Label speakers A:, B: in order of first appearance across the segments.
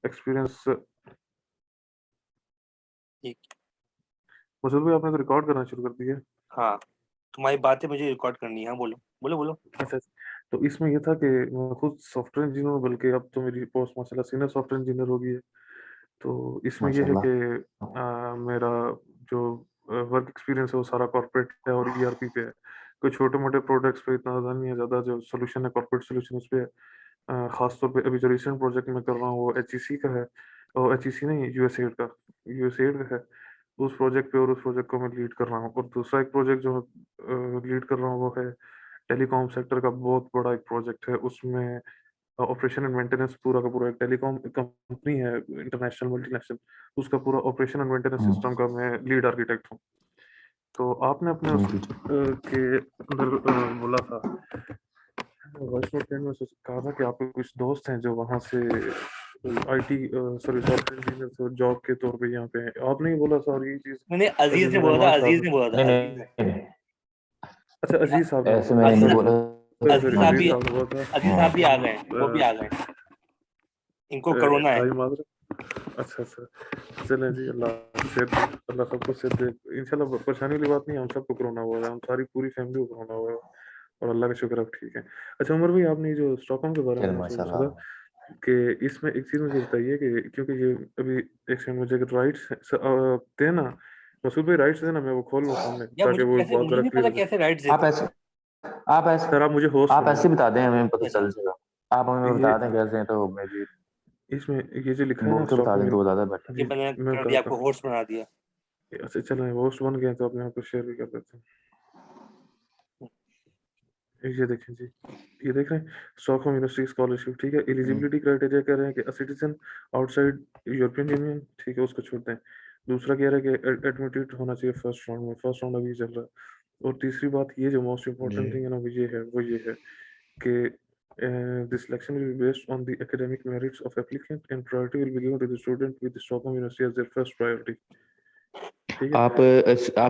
A: Experience.
B: ठीक।
A: मसूद भाई, आपने तो रिकॉर्ड करना शुरू कर दिया।
B: हाँ, तुम्हारी बातें मुझे रिकॉर्ड करनी है। हाँ, बोलो बोलो बोलो।
A: अच्छा, तो इसमें ये था कि मैं खुद सॉफ्टवेयर इंजीनियर हूँ, बल्कि अब तो मेरी पोस्ट माशाल्लाह सीनियर सॉफ्टवेयर इंजीनियर हो गई है। तो इसमें ये है
C: माशाल्लाह।
A: कि मेरा जो वर्क एक्सपीरियंस है वो सारा कॉर्पोरेट है और ईआरपी पे है। कोई छोटे मोटे प्रोडक्ट्स पे इतना ज़्यादा नहीं है, ज़्यादा जो सोल्यूशन है कॉर्पोरेट सोल्यूशन उस पे है। खास तौर पे अभी जो रिसेंट प्रोजेक्ट मैं कर रहा हूँ वो एचईसी का है, और एचईसी नहीं, यूएसएड का, यूएसएड का है। उस प्रोजेक्ट पे और उस प्रोजेक्ट को मैं लीड कर रहा हूँ। और दूसरा एक प्रोजेक्ट जो मैं लीड कर रहा हूँ वो है टेलीकॉम सेक्टर का बहुत बड़ा एक प्रोजेक्ट है। उसमें ऑपरेशन एंड मेंटेनेंस पूरा का पूरा, एक टेलीकॉम कंपनी है इंटरनेशनल मल्टीनेशनल, उसका पूरा ऑपरेशन एंड मेंटेनेंस सिस्टम का मैं लीड आर्किटेक्ट हूँ। तो आपने अपने उस के अंदर बोला था वॉइस नोट में कहा था कि आपके कुछ दोस्त हैं जो वहाँ से आईटी सॉरी सॉफ्टवेयर इंजीनियर से जॉब के तौर पे यहाँ पे हैं। आपने ही बोला था, और ये चीज
B: मैंने अजीज ने बोला था, अजीज ने बोला था,
C: नहीं
B: अजीज ने।
C: नहीं,
A: अच्छा, अजीज साहब ने
C: ऐसे
A: बोला
C: मैंने
A: था।
C: नहीं बोला।
B: अजीज साहब भी,
A: साहब ने बोला था।
B: अजीज साहब भी आ गए हैं, वो भी आ गए हैं। इनको कोरोना है।
A: भाई मादर। अच्छा अच्छा, चलें जी, अल्लाह सेहत दे, अल्लाह सबको सेहत दे इंशाल्लाह। परेशानी वाली बात नहीं है, हम सबको कोरोना हुआ है, हम सारी पूरी फैमिली को कोरोना हुआ है, और अल्लाह का शुक्र अब ठीक है। अच्छा उमर भाई, आपने जो स्टॉकहोम के बारे में पूछा
C: माशाल्लाह।
A: था कि इसमें एक चीज मुझे बताइए कि क्योंकि ये अभी एक सेकंड, मुझे अगर राइट्स देना, मसूद भाई राइट्स देना, मैं वो खोल लूँ सामने
B: या
A: ताकि
B: मुझे
A: वो
B: कैसे,
A: बात
B: मुझे
A: जरा
B: नहीं
A: क्लियर
B: पता
A: हो जाए।
B: कैसे राइट्स
C: आप
B: देते
C: ऐसे आप ऐसे
A: सर आप मुझे होस्ट
C: आप ऐसे
A: बनाएं।
C: बता दें, हमें पता
B: हैं। अच्छा,
C: चल जाएगा। आप हमें
A: ये
C: बता दें कैसे हैं, तो मैं भी
A: इसमें ये जो लिखा है ना
C: बोल के बता
A: स्टॉकहोम
C: दें तो ज़्यादा बेटर।
B: कि
A: जी,
B: मैंने
A: मैं
B: कर दिया,
A: बताता
B: आपको
A: हूँ।
B: होस्ट बना दिया।
A: अच्छा चलो, होस्ट बन गए तो अपने आप को शेयर भी कर देते हैं। ये देखें जी, ये देख रहे हैं स्टॉकहोम यूनिवर्सिटी स्कॉलरशिप, ठीक है। एलिजिबिलिटी क्राइटेरिया कह रहे हैं कि a citizen outside European union, ठीक है, उसको छोड़ते हैं। दूसरा कह रहा है कि एडमिटेड होना चाहिए फर्स्ट राउंड में, फर्स्ट राउंड अभी चल रहा है। और तीसरी बात ये जो मोस्ट
C: जी।
A: इंपॉर्टेंट थिंग है ना, वो ये है कि the selection will be based on the academic merits of applicant and priority will be given to the student with the Stockholm University as their first priority, ठीक है।
C: आप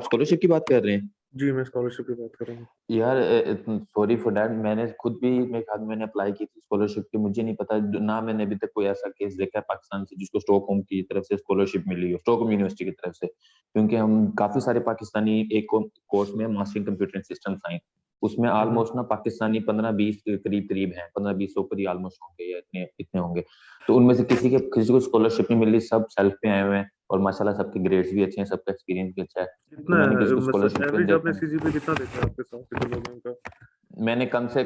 C: स्कॉलरशिप की बात कर रहे हैं?
A: जी, मैं स्कॉलरशिप की बात कर रहा हूँ।
C: यार सॉरी फॉर दैट, मैंने खुद भी मेरे ख्याल में मैंने अप्लाई की थी स्कॉलरशिप की। मुझे नहीं पता, ना मैंने अभी तक कोई ऐसा केस देखा है पाकिस्तान से जिसको स्टॉकहोम की तरफ से स्कॉलरशिप मिली हो, स्टॉकहोम यूनिवर्सिटी की तरफ से। क्योंकि हम काफी सारे पाकिस्तानी एक कोर्स में मास्टरिंग कंप्यूटर सिस्टम साइंस, उसमें ऑलमोस्ट ना पाकिस्तानी 15-20 करीब करीब हैं, 15-20 ऊपर ही ऑलमोस्ट होंगे, या इतने इतने होंगे। तो उनमें से किसी को स्कॉलरशिप नहीं मिली, सब सेल्फ पे आए हुए हैं, और माशाल्लाह सबके ग्रेड्स भी अच्छे हैं, सबका एक्सपीरियंस भी अच्छा है।
A: कितना
C: तो मैंने किसी
A: है
C: को
A: मतलब
C: स्कॉलरशिप
A: एवरेज, आपने
C: देखा,
A: सीजीपीए कितना देखा है आपके साथ के लोगों का?
C: मैंने कम से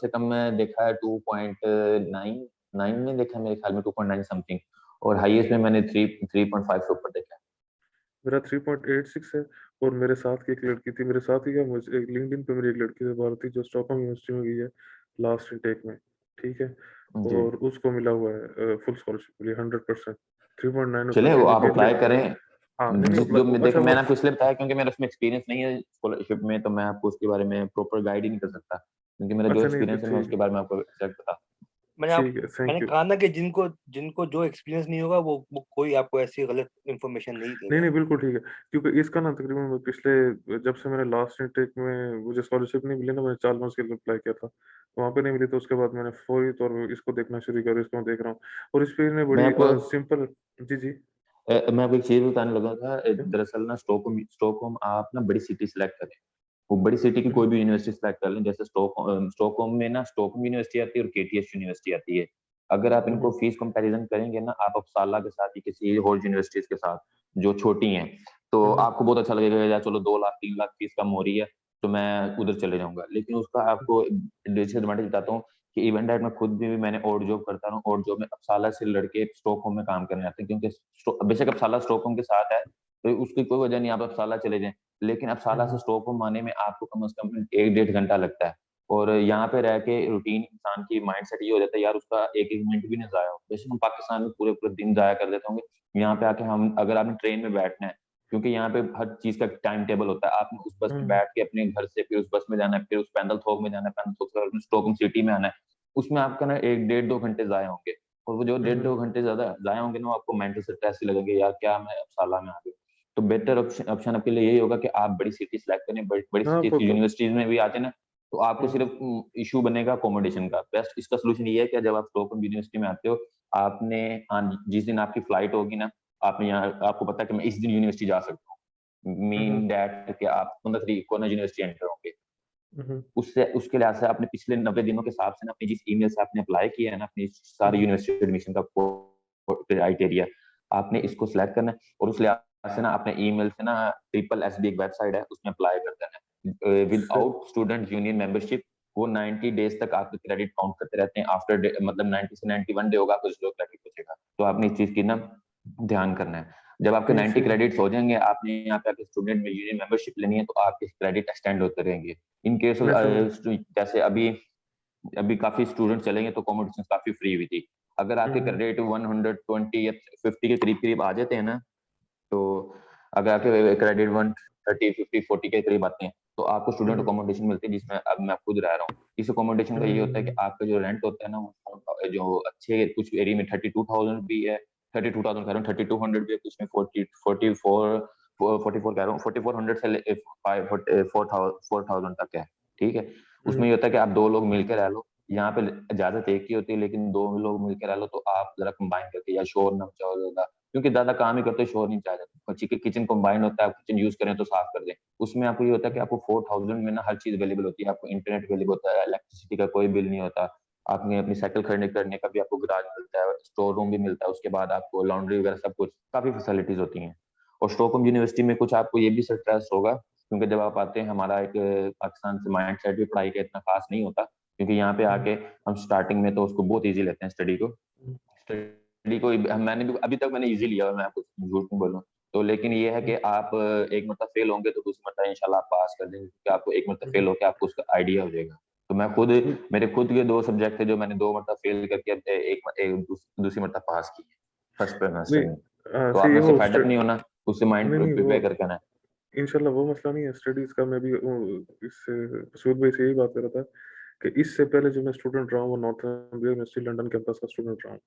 C: कम मैं देखा है 2.9 में देखा है, मेरे ख्याल में 2.9 समथिंग, और हाईएस्ट में मैंने 3.5 से ऊपर देखा है।
A: मेरा 3.86 है। और मेरे साथ की एक लड़की थी, मेरे साथ ही क्या, मुझे एक लिंक्डइन पे मेरी एक लड़की थी भारती, जो स्टॉकहोम यूनिवर्सिटी में गई है लास्ट इनटेक में, ठीक है।
C: जी,
A: और उसको मिला हुआ है फुल स्कॉलरशिप मिली 100%। 3.9 उसका
C: चले वो आप
A: सीजीपीए
C: अप्लाई
A: क्लियर।
C: करें।
A: हाँ नहीं नहीं,
C: जिस जो मैं
A: अच्छा
C: देखो,
A: वो
C: मैंने आपको इसलिए बताया क्योंकि मेरा उसमें एक्सपीरियंस नहीं है स्कॉलरशिप में, तो मैं आपको उसके बारे में प्रॉपर गाइड ही नहीं कर सकता, क्योंकि मेरा जो
A: अच्छा नहीं
C: एक्सपीरियंस है मैं
A: ठीक
C: उसके बारे में आपको एग्जैक्ट बता।
A: ठीक है,
B: मैंने
A: थैंक यू।
B: कहा ना कि जिनको जो एक्सपीरियंस नहीं होगा वो कोई आपको ऐसी गलत इंफॉर्मेशन नहीं
A: नहीं
B: देगा।
A: नहीं, बिल्कुल ठीक है। क्योंकि इसका ना तकरीबन मैं पिछले, जब से मैंने लास्ट इनटेक में मुझे स्कॉलरशिप नहीं मिली ना, मैंने 4 मंथ के लिए अप्लाई किया था, तो वहाँ पे नहीं मिली, तो उसके बाद मैंने फौरी तौर पर इसको देखना शुरू किया, और इसको मैं देख रहा हूँ। और इस पे ने
C: मैं
A: बड़ी
C: आपको
A: सिंपल। जी जी।
C: मैं आपको एक चीज बताने लगा था। दरअसल ना स्टॉकहोम आप ना बड़ी सिटी सिलेक्ट करें, वो बड़ी सिटी की कोई भी यूनिवर्सिटी सिलेक्ट कर लें। जैसे स्टॉकहोम में ना स्टॉकहोम यूनिवर्सिटी आती है और केटीएस यूनिवर्सिटी आती है। अगर आप इनको फीस कंपैरिजन करेंगे ना, आप अपसाला के साथ ही किसी और यूनिवर्सिटीज के साथ जो छोटी हैं, तो आपको बहुत अच्छा लगेगा यार, चलो 2 लाख 3 लाख फीस कम हो रही है तो मैं उधर चले जाऊंगा। लेकिन उसका आपको डिसएडवांटेज बताता हूँ कि इवन दैट मैं खुद भी मैंने और जॉब करता हूँ, और जॉब में अपसाला से लड़के स्टॉकहोम में काम करने आते हैं, क्योंकि बेशक अपसाला स्टॉकहोम के साथ है, तो उसकी कोई वजह नहीं आप अपसाला चले जाएं। लेकिन अब साला से स्टॉकहोम आने में आपको कम से कम 1-1.5 घंटा लगता है। और यहाँ पे रह के रूटीन इंसान की माइंड सेट ये हो जाता है यार, उसका एक एक मिनट भी नहीं जाया हो। जैसे हम पाकिस्तान में पूरे पूरे दिन जाया कर देते होंगे, यहाँ पे आके हम अगर आपने ट्रेन में बैठना है, क्योंकि यहाँ पे हर चीज का टाइम टेबल होता है, आपने उस बस में बैठ के अपने घर से फिर उस बस में जाना है, फिर उस पैदल थोक में जाना है, पैदल थोक से स्टॉकहोम सिटी में आना है, उसमें आपका ना 1-1.5 2 घंटे जाया होंगे। और वो जो 1.5 2 घंटे ज्यादा जाया होंगे ना, आपको मेंटल स्ट्रेस ही लगेंगे यार, क्या मैं अब साला में आ गया। तो बेटर ऑप्शन आपके लिए यही होगा कि आप बड़ी सिटी सिलेक्ट करें, बड़ी
A: हाँ
C: सिटी यूनिवर्सिटीज में भी आते हैं ना, तो आपको सिर्फ इशू बनेगा अकोमोडेशन का। बेस्ट इसका सोल्यूशन ये है कि जब आप स्टॉकहोम यूनिवर्सिटी में आते हो, आपने जिस दिन आपकी फ्लाइट होगी ना, आपने यहाँ आपको पता है कि मैं इस दिन यूनिवर्सिटी जा सकता हूँ, मीन दैट कि आप 15 तारीख को ना यूनिवर्सिटी एंटर होंगे। उससे उसके लिहाज से आपने पिछले 90 दिनों के हिसाब से ना अपनी जिस ईमेल से आपने अप्लाई किया है ना अपनी सारी यूनिवर्सिटी एडमिशन का क्राइटेरिया, आपने इसको सिलेक्ट करना है और उस लिहाज से ना अपने ईमेल से ना SSSB एक वेबसाइट है, उसमें अप्लाई कर देना है। विदाउट स्टूडेंट यूनियन मेंबरशिप वो 90 डेज तक आपके क्रेडिट काउंट करते रहते हैं। आफ्टर मतलब 90 से 91 डे होगा आपको जीरो क्रेडिट बचेगा। तो आपने इस चीज की ना ध्यान करना है। जब आपके 90 क्रेडिट्स हो जाएंगे, आपने यहाँ पे स्टूडेंट में यूनियन मेंबरशिप लेनी है, तो आपके क्रेडिट एक्सटेंड होते रहेंगे। इन केस जैसे अभी काफी स्टूडेंट चलेंगे तो कॉम्पिटिशन काफी फ्री हुई थी। अगर आपके क्रेडिट 120 या 50 के करीब करीब आ जाते हैं ना, तो अगर आपके क्रेडिट 130 50 40 के करीब आते हैं, तो आपको स्टूडेंट अकोमोडेशन मिलती है, जिसमें अब मैं खुद रह रहा हूँ। इस अकोमोडेशन का ये होता है कि आपका जो रेंट होता है ना, जो अच्छे कुछ एरिया में 32,000 भी है, 32,000 कह रहा हूँ, 3200 भी है, कुछ में 44 कह रहा हूँ, 4400 से 4,000 तक है। ठीक है, उसमें ये होता है कि आप दो लोग मिलकर रह लो। यहाँ पे इजाजत एक ही होती है, लेकिन दो लोग मिलकर रह लो तो आप जरा कंबाइन करके, या शोर ना मचाओ ज्यादा, क्योंकि ज्यादा काम ही करते शोर नहीं चाहिए। किचन कंबाइन होता है, आप किचन यूज करें तो साफ कर दें। उसमें आपको ये होता है कि आपको 4,000 में ना हर चीज अवेलेबल होती है। आपको इंटरनेट अवेलेबल होता है, इलेक्ट्रिसिटी का कोई बिल नहीं होता, आपने अपनी साइकिल खरीदने करने का भी आपको गराज मिलता है, स्टोर रूम भी मिलता है, उसके बाद आपको लॉन्ड्री वगैरह सब कुछ काफी फैसिलिटीज होती हैं। और स्टॉकहोम यूनिवर्सिटी में कुछ आपको ये भी स्ट्रेस होगा, क्योंकि जब आप आते हैं, हमारा एक पाकिस्तान से माइंड सेट भी पढ़ाई का इतना खास नहीं होता, क्योंकि यहाँ पे आके हम स्टार्टिंग में तो उसको बहुत ईजी लेते हैं स्टडी को मैंने भी अभी तक मैंने इजी लिया, मैं आपको झूठ नहीं बोलूँ तो। लेकिन ये है कि आप एक मतलब फेल होंगे तो दूसरी मतलब इंशाल्लाह आप पास कर देंगे, क्योंकि आपको एक मतलब फेल होकर आपको उसका आइडिया हो जाएगा। तो मैं खुद मेरे खुद के 2 सब्जेक्ट थे जो मैंने 2 मतलब फेल करके एक दूसरी मतलब पास की फर्स्ट सेमेस्टर में। तो
A: सही
C: आपने उससे
A: वो
C: फेड अप नहीं होना, उससे माइंड
A: नहीं वो
C: प्रिपेयर करके आना।
A: इंशाल्लाह वो मसला नहीं है स्टडीज का। मैं भी इससे मसूद भाई से यही बात कर रहा था कि इससे पहले जो मैं स्टूडेंट रहा हूँ वो नॉर्थर्न यूनिवर्सिटी लंदन कैंपस का स्टूडेंट रहा हूँ।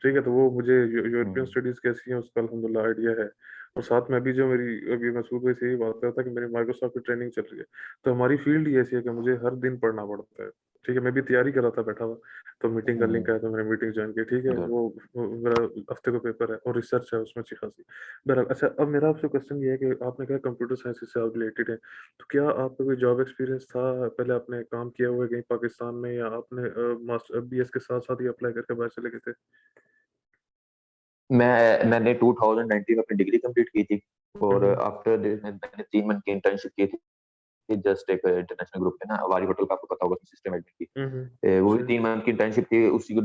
A: ठीक है, तो वो मुझे यूरोपियन स्टडीज कैसी हैं उसका अल्हम्दुलिल्लाह आइडिया है। और साथ में अभी जो मेरी अभी मसूद भाई से यही बात करता कि मेरी माइक्रोसॉफ्ट की ट्रेनिंग चल रही है, तो हमारी फील्ड ही ऐसी है कि मुझे हर दिन पढ़ना पड़ता है। ठीक है, मैं भी तैयारी कर रहा था बैठा हुआ, तो मीटिंग का लिंक आया तो मैंने मीटिंग ज्वाइन की। ठीक है, वो मेरा हफ्ते को पेपर है और रिसर्च है उसमें अच्छी खासी। बहरहाल, अच्छा, अब मेरा आपसे क्वेश्चन ये है कि आपने कहा कंप्यूटर साइंस से आप रिलेटेड है, तो क्या आपका कोई जॉब एक्सपीरियंस था? पहले आपने काम किया हुआ है कहीं पाकिस्तान में, या आपने मास्टर BS के साथ साथ ही अप्लाई करके बाहर चले गए थे?
C: मैंने 2019 में अपनी डिग्री कंप्लीट की थी, और आफ्टर मैंने 3 मंथ की इंटर्नशिप की थी, जस्ट एक इंटरनेशनल ग्रुप है ना, वारी होटल का, आपको पता होगा, सिस्टम एडमिन की। वो भी 3 मंथ की इंटर्नशिप थी। उसी के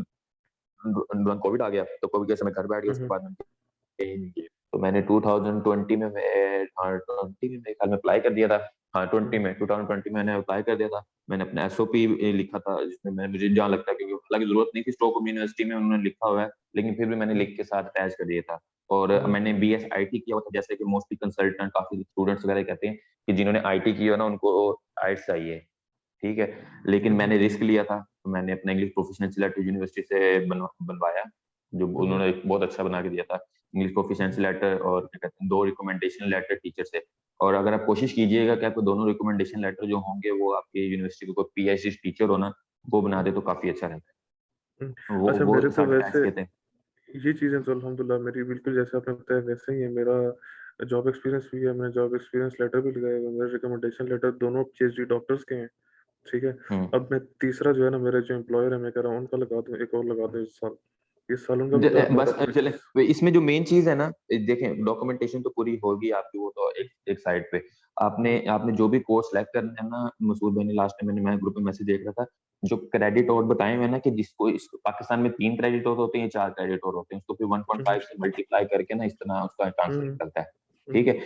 C: दौरान कोविड आ गया, तो कोविड के समय घर बैठ गया, उसके बाद मैंने कहीं नहीं किया। तो मैंने 2020 में हाँ 20 में मेरे ख्याल में अप्लाई कर दिया था। हाँ 2020 में मैंने अप्लाई कर दिया था। मैंने अपना SOP लिखा था, जिसमें मैं मुझे जहाँ लगता है, क्योंकि हालांकि जरूरत नहीं थी, स्टॉकहोम यूनिवर्सिटी में उन्होंने लिखा हुआ है, लेकिन फिर भी मैंने लिख के साथ अटैच कर दिया था। और मैंने BS IT किया हुआ था, जैसे कि मोस्टली कंसल्टेंट काफी स्टूडेंट्स वगैरह कहते हैं कि जिन्होंने IT किया ना उनको IELTS चाहिए। ठीक है, लेकिन मैंने रिस्क लिया था, तो मैंने अपना इंग्लिश प्रोफिशिएंसी लेटर यूनिवर्सिटी से बनवाया, जो उन्होंने एक बहुत अच्छा बना के दिया था। इंग्लिश प्रोफिशिएंसी लेटर और क्या कहते हैं 2 रिकमेंडेशन लेटर टीचर से। और अगर आप कोशिश कीजिएगा कि आपको दोनों रिकमेंडेशन लेटर जो होंगे वो आपके यूनिवर्सिटी को कोई PhD टीचर हो ना, वो बना दे तो काफी अच्छा रहता है।
A: अच्छा,
C: वो
A: मेरे तो
C: साथ अटैच
A: वैसे
C: किए थे।
A: ये चीज़ें तो अल्हम्दुलिल्लाह मेरी बिल्कुल जैसे आपने बताया वैसे ही है। मेरा जॉब एक्सपीरियंस भी है, मैंने जॉब एक्सपीरियंस लेटर भी लगाया हुआ है, मेरे रिकमेंडेशन लेटर दोनों PhD डॉक्टर्स के हैं। ठीक है, अब मैं तीसरा जो है ना, मेरे जो एम्प्लॉयर है, मैं कह रहा हूँ उनका लगा दूं, एक और लगा दूं इस साल उनका भी लगा दूंगा
C: बस
A: ताकि
C: चले, इसमें जो मेन चीज है ना, देखें डॉक्यूमेंटेशन तो पूरी होगी आपकी, वो तो एक साइड पे। आपने आपने जो भी कोर्स सेलेक्ट करना है ना, मसूद भाई ने लास्ट में मैंने ग्रुप में मैसेज देख रहा था, जो क्रेडिट और बताए हुए ना कि जिसको पाकिस्तान में 3 क्रेडिट और होते हैं, 4 क्रेडिट और होते हैं, उसको फिर 1.5 से मल्टीप्लाई करके ना इस तरह उसका ट्रांसफर निकलता है। ठीक है,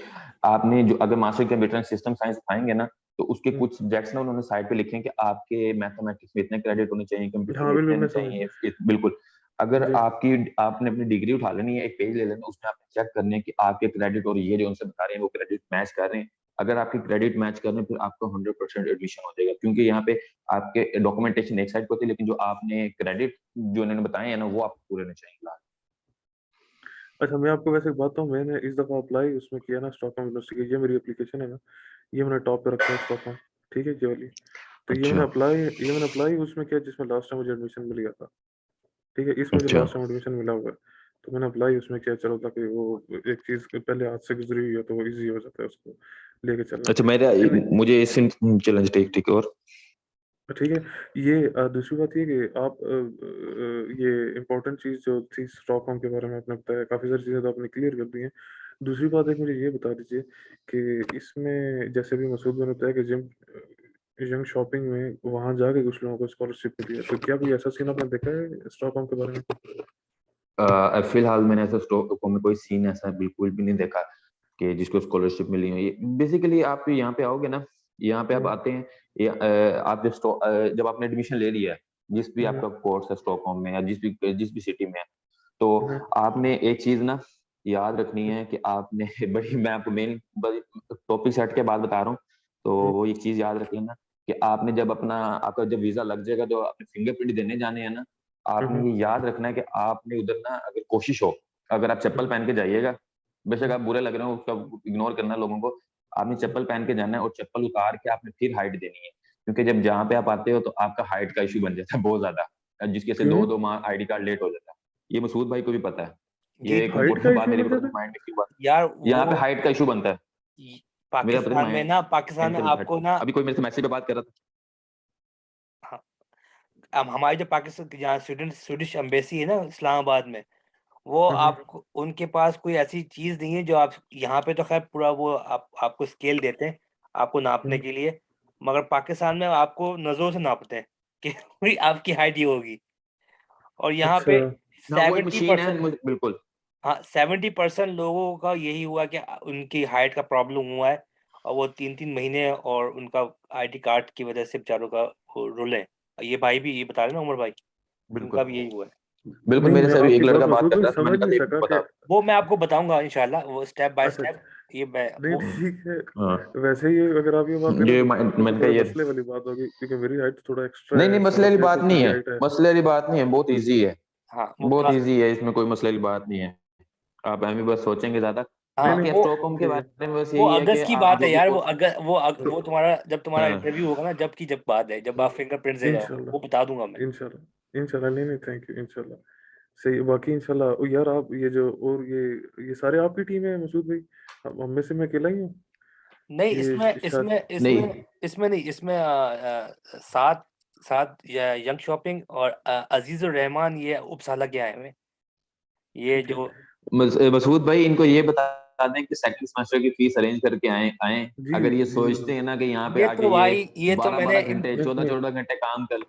C: आपने जो अगर मास्टर कंप्यूटर सिस्टम साइंस उठाएंगे ना, तो उसके कुछ सब्जेक्ट्स ना उन्होंने साइड पे लिखे हैं कि आपके मैथमेटिक्स में इतने क्रेडिट होने चाहिए, कंप्यूटर
A: हाँ
C: में इतने
A: बिल्कुल
C: होने
A: मैं समझ
C: चाहिए। बिल्कुल, अगर
A: जी।
C: आपने अपनी डिग्री उठा लेनी है, एक पेज ले लेना, उसमें आपने चेक करने कि आपके क्रेडिट और ये जो उनसे बता रहे हैं वो क्रेडिट मैच कर रहे हैं। अगर आपके क्रेडिट मैच कर रहे हैं, फिर आपका 100% एडमिशन हो जाएगा, क्योंकि यहाँ पे आपके डॉक्यूमेंटेशन एक साइड पर होती है, लेकिन जो आपने क्रेडिट जो इन्होंने बताए हैं ना, वो आपको पूरे होने चाहिए।
A: अच्छा, मैं आपको वैसे एक बात बताऊँ, मैंने इस दफ़ा अप्लाई उसमें किया ना स्टॉकहोम यूनिवर्सिटी की, ये मेरी एप्लीकेशन है ना, ये मैंने टॉप पे रखा है स्टॉकहोम। ठीक है, ये वाली। तो ये मैंने अप्लाई उसमें किया जिसमें लास्ट टाइम मुझे एडमिशन मिल गया था, ठीक है, इसमें मुझे
C: अच्छा
A: लास्ट टाइम एडमिशन मिला हुआ है, तो मैंने अप्लाई उसमें किया, चलो ताकि वो एक चीज़ पहले हाथ से गुजरी हुई है तो वो ईजी हो जाता है उसको लेके चलना।
C: अच्छा मेरा
A: लेकिन
C: मुझे इस चैलेंज ठीक ठीक और
A: ठीक है, ये दूसरी बात ये कि आप ये इम्पोर्टेंट चीज़ जो थी स्टॉकहोम के बारे में आपने बताया, काफ़ी सारी चीज़ें तो आपने क्लियर कर दी हैं। दूसरी बात एक मुझे ये बता दीजिए कि इसमें जैसे भी मसूद ने बताया कि यंग शॉपिंग में वहाँ जाके कुछ लोगों को स्कॉलरशिप मिली है, तो क्या कोई ऐसा सीन आपने देखा है स्टॉकहोम के बारे में?
C: फिलहाल मैंने ऐसा स्टॉकहोम में कोई सीन ऐसा बिल्कुल भी नहीं देखा कि जिसको स्कॉलरशिप मिली हो। ये बेसिकली आप यहाँ पे आओगे ना, यहाँ पे आप
A: हुँ,
C: आते हैं, आप जब आपने एडमिशन ले लिया है जिस भी
A: हुँ,
C: आपका कोर्स है स्टॉकहोम में या जिस भी सिटी में है, तो
A: हुँ,
C: आपने एक चीज ना याद रखनी है कि आपने बड़ी मैं आपको मेन टॉपिक सेट के बाद बता रहा हूँ, तो
A: हुँ,
C: वो एक चीज याद रखिए ना कि आपने जब आपका जब वीजा लग जाएगा, जो आपने फिंगरप्रिंट देने जाने हैं ना,
A: हुँ,
C: आपने
A: हुँ,
C: ये याद रखना है कि आपने उधर ना, अगर कोशिश हो, अगर आप चप्पल पहन के जाइएगा, बेशक
A: हुँ,
C: आप बुरे लग रहे हो उसका इग्नोर करना लोगों को, आपने चप्पल पहन के जाना है और चप्पल उतार के आपने फिर हाइट देनी है, क्योंकि जब जहाँ पे आप आते हो तो आपका हाइट का इशू बन जाता है बहुत ज्यादा, जिसकी वजह से
A: क्यों?
C: 2-2 माह आईडी कार्ड लेट हो जाता है। ये मसूद भाई को भी पता है,
B: जी
C: ये एक
A: हाइट का
C: इम्पोर्टेंट बात
A: इश्यू
C: है,
A: बन
C: मेरे
A: जाता है?
C: माइंड में की बात,
B: यार
C: यहाँ पे
B: वो
C: हाइट का इशू बनता है। मेरा पता
B: पाकिस्तान में ना, पाकिस्तान में
C: माइंड
B: आपको ना,
C: अभी कोई मेरे से मैसेज पे बात कर रहा था।
B: हाँ, अब हमारी जो पाकिस्तान की जहाँ स्वीडिश एम्बेसी है ना इस्लामाबाद में, वो
A: हुँ, हुँ,
B: आपको उनके पास कोई ऐसी चीज़ नहीं है जो आप यहाँ पे तो खैर पूरा वो आपको स्केल देते हैं आपको नापने
A: हुँ,
B: के लिए, मगर पाकिस्तान में आपको नज़रों से नापते हैं कि भाई आपकी हाइट ये होगी। और यहाँ
A: अच्छा,
B: पे
C: ना वो एक मशीन है
B: 70%
C: बिल्कुल।
B: हाँ, 70% लोगों का यही हुआ कि उनकी हाइट का प्रॉब्लम हुआ है और वो 3-3 महीने और उनका आईडी कार्ड की वज़ह से बेचारों का वो रुले। ये भाई भी ये बता रहे हैं ना, उमर भाई,
C: बिल्कुल
B: उनका भी यही हुआ है।
C: बिल्कुल,
A: नहीं
C: मेरे
A: मैं
C: से अभी एक
A: आपकी बात
C: लड़का बात
A: मसूद
C: कर
A: भाई
C: रहा था,
A: समझ
C: मैंने
A: नहीं
C: कहा देख
A: सका कि
C: बता।
B: वो मैं आपको बताऊँगा इंशाल्लाह, वो स्टेप बाय
A: अच्छा,
B: स्टेप, ये मैं
A: नहीं
B: वो
A: ठीक है,
C: हाँ
A: वैसे ही अगर आप ये बात
C: ये
A: करें तो फिर तो
C: मैंने कहा
A: थोड़ा
C: ये
A: मसले वाली बात होगी क्योंकि मेरी हाइट थोड़ा एक्स्ट्रा
C: नहीं नहीं,
A: है,
C: मसले वाली
A: 6.5
C: बात
A: फुट
C: नहीं
A: मेरी
C: है,
A: हाइट है।
C: मसले वाली बात नहीं है, बहुत इजी है,
B: हाँ, वो
C: बहुत इजी है, इसमें कोई मसले वाली बात नहीं है। आप हमें बस सोचेंगे ज्यादा।
A: नहीं,
B: हाँ,
C: बाकी
A: नहीं,
C: स्टॉकहोम के
A: ठीक है,
C: बारे में बस
B: वो
C: यही है कि
B: अगस्त की
C: आप
B: बात है
C: जो भी
B: यार,
C: कोर्स,
A: तो
B: वो तुम्हारा जब तुम्हारा
C: हाँ
B: इंटरव्यू होगा ना, जब की जब बात है, जब आप फिंगरप्रिंट्स दे जाओगे,
A: इंशाल्लाह,
B: वो बता दूँगा मैं।
A: इंशाल्लाह, नहीं, नहीं, थैंक यू, इंशाल्लाह। सही, बाकी इंशाल्लाह यार आप ये जो और ये सारे आपकी टीम है मसूद भाई? हम में से मैं अकेला ही हूँ?
B: नहीं,
A: ये
B: इसमें
A: शायद
B: इसमें इसमें
C: नहीं
B: इसमें नहीं, इसमें 7 7 य यंग शॉपिंग और अज़ीज़ुर रहमान ये उपसाला के आए हुए हैं। ये
A: ठीक है।
B: जो
C: मसूद भाई इनको ये बता दें कि सेकंड सेमेस्टर की फीस अरेंज करके आए आए।
A: जी,
C: अगर ये
A: जी,
C: सोचते हैं ना कि यहाँ पे
B: ये
C: आके
B: तो
C: ये
B: भाई ये तो
C: बारह
B: मैंने
C: बारह घंटे
A: नहीं,
C: चौदह
A: नहीं,
C: चौदह घंटे काम कर।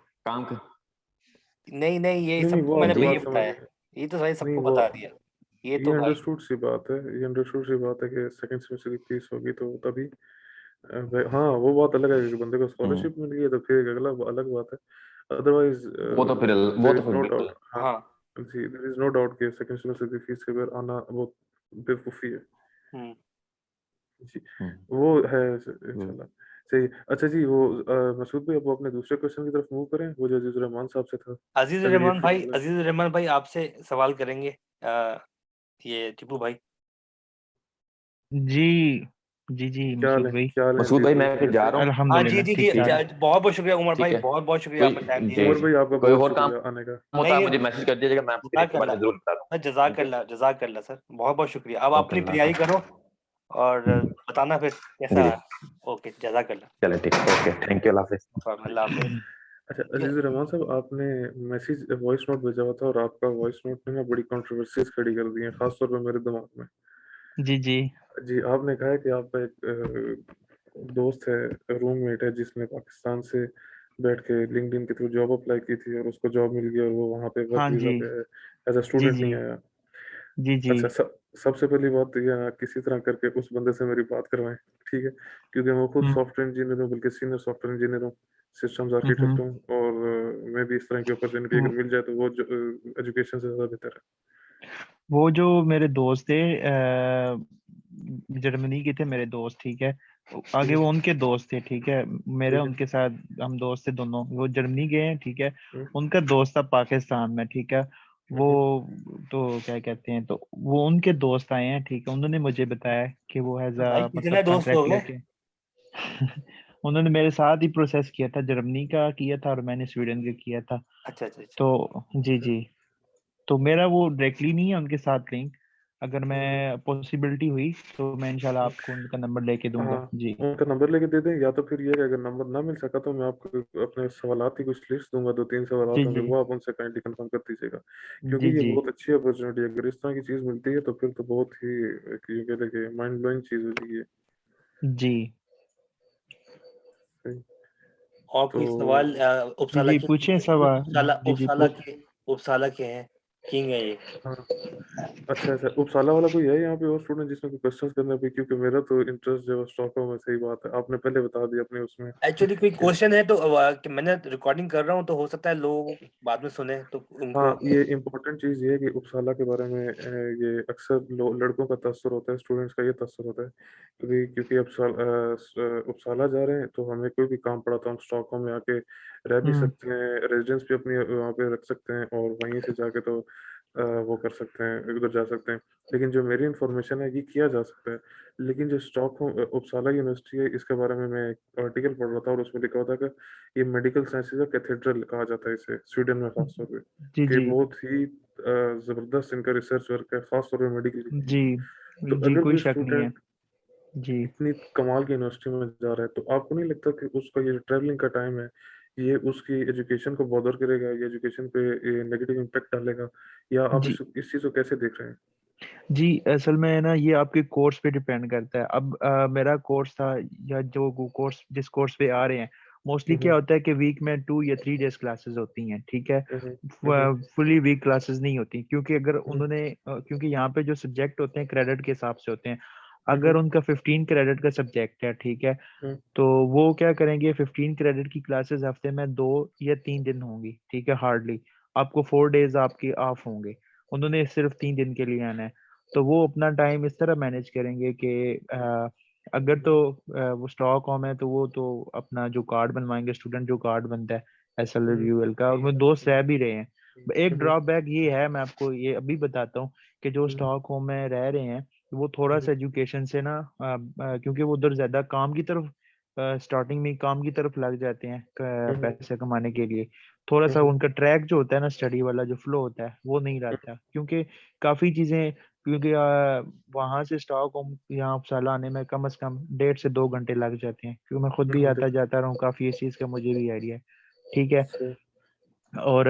B: नहीं, नहीं, ये
A: नहीं, नहीं,
B: सबको
A: वो
B: मैंने
A: आपकी
C: जी
B: भैया
A: बात समझ
B: बताया। ये तो भाई
A: नहीं
B: सबको
A: वो
B: बता दिया। ये तो
A: ये
B: भाई
A: अंडरस्टूड सी बात है, ये अंडरस्टूड सी बात है कि सेकंड सेमेस्टर की फीस होगी तो तभी हाँ, वो बात अलग है कि बंदे को
C: हम्म,
A: स्कॉलरशिप मिल गई है तो फिर एक अगला अलग बात है। अदरवाइज़
C: वो
A: देयर
C: तो
A: इज़
C: फिर
A: नो
C: बिल्कुल।
A: डाउट, हाँ,
B: हाँ।
A: जी, देयर इज़ नो डाउट कि सेकंड सेमेस्टर की फीस के बगैर आना बहुत बेवकूफ़ी है।
B: हुँ।
A: जी,
C: हम्म,
A: वो है
C: हम्म।
A: इंशाल्लाह। सही। अच्छा जी, वो मसूद भाई अब वो अपने दूसरे क्वेश्चन की तरफ मूव करें, वो जो अज़ीज़ुर रहमान साहब से था। अगर ये ठीक लगा।
B: अज़ीज़ुर रहमान भाई आपसे सवाल करेंगे ये टीपू भाई।
D: जी, जी, मसूद भाई।
A: क्या हाल है
C: मसूद
A: अज़ीज़
C: भाई
A: भाई,
C: मैं फिर जा
A: कैसे हैं?
C: रहा हूँ।
B: हाँ, जी,
D: अल्हम्दुलिल्लाह
B: जी, जी।
D: ठीक
C: ठीक
D: ठाक।
C: है,
B: बहुत-बहुत शुक्रिया उमर
C: ठीक
B: भाई,
C: है,
B: बहुत-बहुत शुक्रिया
C: कोई
B: आपने टाइम दिया।
C: जी
A: उमर
C: जी,
A: भाई आपका
C: कोई
A: बहुत
C: और काम
A: शुक्रिया आने का।
C: होता है
B: नहीं,
C: मुझे मैसेज कर दीजिएगा, मैं आपको फिर एक बार
B: जज़ाकल्लाह,
C: जरूर बता दूँ।
B: मैं
C: ओके
B: जज़ाकल्लाह सर, बहुत-बहुत शुक्रिया। अब आप
C: ओके,
B: अपनी
C: अल्लाह
B: तैयारी
C: हाफ़िज़।
B: करो और बताना फिर
C: जी
B: कैसा
C: जी,
B: है। ओके, जज़ाकल्लाह।
C: चले ठीक है, ओके, थैंक यू, अल्लाह हाफ़िज़।
B: अल्लाह हाफ़िज़।
A: अच्छा,
B: ये
A: अज़ीज़ुर रहमान साहब, आपने वॉइस नोट भेजा हुआ था और आपका वॉइस नोट ने ना बड़ी कंट्रोवर्सीज़ खड़ी कर दी हैं, ख़ास तौर पे मेरे दिमाग में।
D: जी।
A: जी, आपने कहा है कि आपका एक दोस्त है, रूममेट है जिसने पाकिस्तान से बैठ के लिंक्डइन के थ्रू जॉब अप्लाई की थी और उसको जॉब मिल गई और वो वहाँ पे वर्क
D: हाँ
A: वीज़ा
D: जी।
A: पे है, एज़ अ
D: जी,
A: स्टूडेंट नहीं
D: जी।
A: आया।
D: जी।
A: अच्छा, सबसे पहली बात तो ये है, किसी तरह करके उस बंदे से मेरी बात करवाएँ, ठीक है? क्योंकि मैं खुद
D: हुँ,
A: सॉफ्टवेयर इंजीनियर हूँ, बल्कि सीनियर सॉफ्टवेयर इंजीनियर हूँ, सिस्टम्स
D: हुँ।
A: आर्किटेक्ट हूँ और मैं भी इस तरह की अपॉर्च्युनिटी अगर मिल जाए तो वो जो एजुकेशन से ज़्यादा बेहतर है।
D: वो जो मेरे दोस्त थे जर्मनी के थे मेरे दोस्त, ठीक है।
A: ठीक
D: आगे
A: है,
D: वो उनके दोस्त थे, ठीक है। मेरे
A: ठीक है।
D: उनके साथ हम दोस्त थे दोनों। वो जर्मनी गए हैं, ठीक है।
A: हुँ,
D: उनका दोस्त था पाकिस्तान में, ठीक है।
A: हुँ,
D: वो
A: हुँ,
D: तो क्या कहते हैं, तो वो उनके दोस्त आए हैं, ठीक है। उन्होंने मुझे बताया कि वो एज
B: भाई
D: अ
B: कितने
D: मतलब
B: दोस्त हो
D: कॉन्ट्रैक्ट
B: गए?
D: लेके उन्होंने मेरे साथ ही प्रोसेस किया था, जर्मनी का किया था और मैंने स्वीडन का किया था।
B: अच्छा अच्छा अच्छा
D: तो जी जी, तो मेरा वो डायरेक्टली नहीं है उनके साथ लिंक। अगर मैं पॉसिबिलिटी हुई तो मैं इंशाल्लाह आपको उनका नंबर लेके
A: हाँ,
D: दूंगा जी।
A: उनका नंबर लेके दे दें, या तो फिर ये है कि अगर नंबर ना मिल सका तो मैं आपको अपने सवालात की कुछ लिस्ट दूंगा, 2-3 सवालात
D: जी
A: होंगे,
D: जी
A: वो आप उनसे काइंडली कंफर्म कर दीजिएगा, क्योंकि
D: जी
A: ये
D: जी
A: बहुत अच्छी अपॉर्चुनिटी है। अगर इस तरह की चीज़ मिलती है तो फिर तो बहुत ही ये कहते हैं कि माइंड ब्लोइंग चीज़ हो जाएगी ये।
D: जी
A: सही।
B: और
A: तो
B: कोई सवाल
D: जी
B: उपसाला
D: जी,
B: के
D: पूछें
B: क्योंकि
D: सवाल। जी जी
B: उपसाला के हैं, किंग है ये।
A: हाँ, अच्छा अच्छा, उपसाला वाला कोई है यहाँ पे और स्टूडेंट जिसमें कोई क्वेश्चंस करना भी, क्योंकि मेरा तो इंटरेस्ट जो है स्टॉकहोम में, सही बात है, आपने पहले बता दिया अपने उसमें
B: एक्चुअली कोई
A: कि
B: क्वेश्चन है तो कि मैंने रिकॉर्डिंग कर रहा हूँ तो हो सकता है लोग बाद में सुने तो उनको।
A: हाँ, ये इम्पोर्टेंट चीज़ ये है कि उपसाला के बारे में ये अक्सर लड़कों का तसर होता है, स्टूडेंट्स का ये तसर होता है, क्योंकि उपसाला जा रहे हैं तो हमें कोई भी काम पड़ा तो हम स्टॉकहोम में आके रह भी
D: हम्म
A: सकते हैं, रेजिडेंस भी अपनी वहाँ पे रख सकते हैं और वहीं से जाके तो वो कर सकते हैं, उधर जा सकते हैं। लेकिन जो मेरी इन्फॉर्मेशन है ये किया जा सकता है, लेकिन जो स्टॉकहोम उपसाला यूनिवर्सिटी है इसके बारे में मैं एक आर्टिकल पढ़ रहा था और उसमें लिखा हुआ था कि ये मेडिकल साइंसेज का कैथेड्रल कहा जाता है इसे, स्वीडन में खासतौर पे,
D: जी
A: कि
D: जी
A: बहुत ही ज़बरदस्त इनका रिसर्च वर्क है, ख़ास तौर पे मेडिकल के लिए।
D: जी
A: तो
D: जी,
A: अगर
D: कोई
A: कोई
D: शक नहीं है
A: स्टूडेंट
D: जी।
A: इतनी कमाल की यूनिवर्सिटी में जा रहा है, तो आपको नहीं लगता कि उसका ये जो ट्रैवलिंग का टाइम है, ये उसकी एजुकेशन को बॉदर करेगा, या एजुकेशन पे ये नेगेटिव इम्पैक्ट डालेगा, या आप
D: जी
A: इस चीज़ को कैसे देख रहे हैं?
D: जी, असल में ना ये आपके कोर्स पे डिपेंड करता है। अब मेरा कोर्स था, या जो कोर्स जिस कोर्स पे आ रहे हैं, मोस्टली
A: हुँ,
D: क्या
A: हुँ।
D: होता है कि वीक में 2 या 3 डेज क्लासेस होती हैं, ठीक है।
A: हुँ, हुँ। हुँ, हुँ।
D: फुली वीक क्लासेस नहीं होती, क्योंकि अगर
A: हुँ,
D: उन्होंने क्योंकि यहाँ पे जो सब्जेक्ट होते हैं क्रेडिट के हिसाब से होते हैं।
A: हुँ,
D: अगर
A: हुँ।
D: उनका 15 क्रेडिट का सब्जेक्ट है, ठीक है,
A: हुँ,
D: तो वो क्या करेंगे, 15 क्रेडिट की क्लासेस हफ्ते में 2 या 3 दिन होंगी, ठीक है, हार्डली। आपको 4 डेज आपके ऑफ होंगे, उन्होंने सिर्फ 3 दिन के लिए आना है। तो वो अपना टाइम इस तरह मैनेज करेंगे कि अगर तो वो स्टॉक होम है तो वो तो अपना जो कार्ड बनवाएंगे, स्टूडेंट जो कार्ड बनता है एसएल
A: हुँ,
D: रिव्यूअल का, और वो दोस्त रह भी रहे हैं। एक
A: हुँ, हुँ,
D: ड्रॉबैक ये है, मैं आपको ये अभी बताता हूँ, कि जो
A: हुँ,
D: स्टॉक होम में रह रहे हैं वो थोड़ा
A: हुँ,
D: सा एजुकेशन से ना क्योंकि वो उधर ज्यादा काम की तरफ स्टार्टिंग में ही काम की तरफ लग जाते हैं
A: हुँ,
D: पैसे कमाने के लिए। थोड़ा सा
A: हुँ,
D: उनका ट्रैक जो होता है ना, स्टडी वाला जो फ्लो होता है वो नहीं रहता, क्योंकि काफी चीजें, क्योंकि वहां से स्टॉक होम यहाँ उपसाला आने में कम से कम 1.5 से 2 घंटे लग जाते हैं, क्योंकि मैं खुद भी
A: हुँ,
D: आता जाता रहा हूँ काफी, इस चीज का मुझे भी आइडिया है, ठीक है।
A: सही।
D: और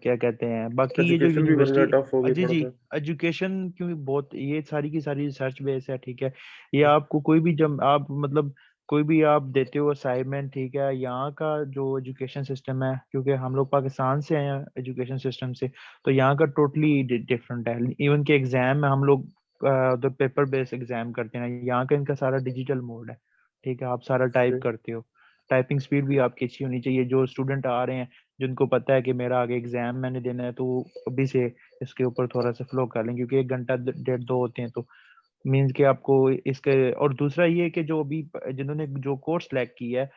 D: क्या कहते हैं, बाकी ये जो
A: एजुकेशन भी वरना
D: यूनिवर्सिटी,
A: टफ होगी
D: जी
A: थोड़ा
D: जी,
A: सा।
D: एजुकेशन क्योंकि बहुत ये सारी की सारी रिसर्च बेस है, ठीक है। ये
A: हुँ,
D: आपको कोई भी, जब आप मतलब कोई भी आप देते हो असाइनमेंट, ठीक है, यहाँ का जो एजुकेशन सिस्टम है, क्योंकि हम लोग पाकिस्तान से आए हैं एजुकेशन सिस्टम से, तो यहाँ का टोटली डिफरेंट है। इवन के एग्जाम में हम लोग उधर पेपर बेस्ड एग्जाम करते हैं, यहाँ का इनका सारा डिजिटल मोड है, ठीक है, आप सारा टाइप
A: सही।
D: करते हो। टाइपिंग स्पीड भी आपकी अच्छी होनी चाहिए। जो स्टूडेंट आ रहे हैं, जिनको पता है कि मेरा आगे एग्जाम मैंने देना है, तो वो अभी से इसके ऊपर थोड़ा सा फ्लो कर लें, क्योंकि 1 घंटा 1.5 2 होते हैं, तो मीन्स कि आपको इसके, और दूसरा ये कि जो अभी जिन्होंने जो कोर्स सेलेक्ट किया है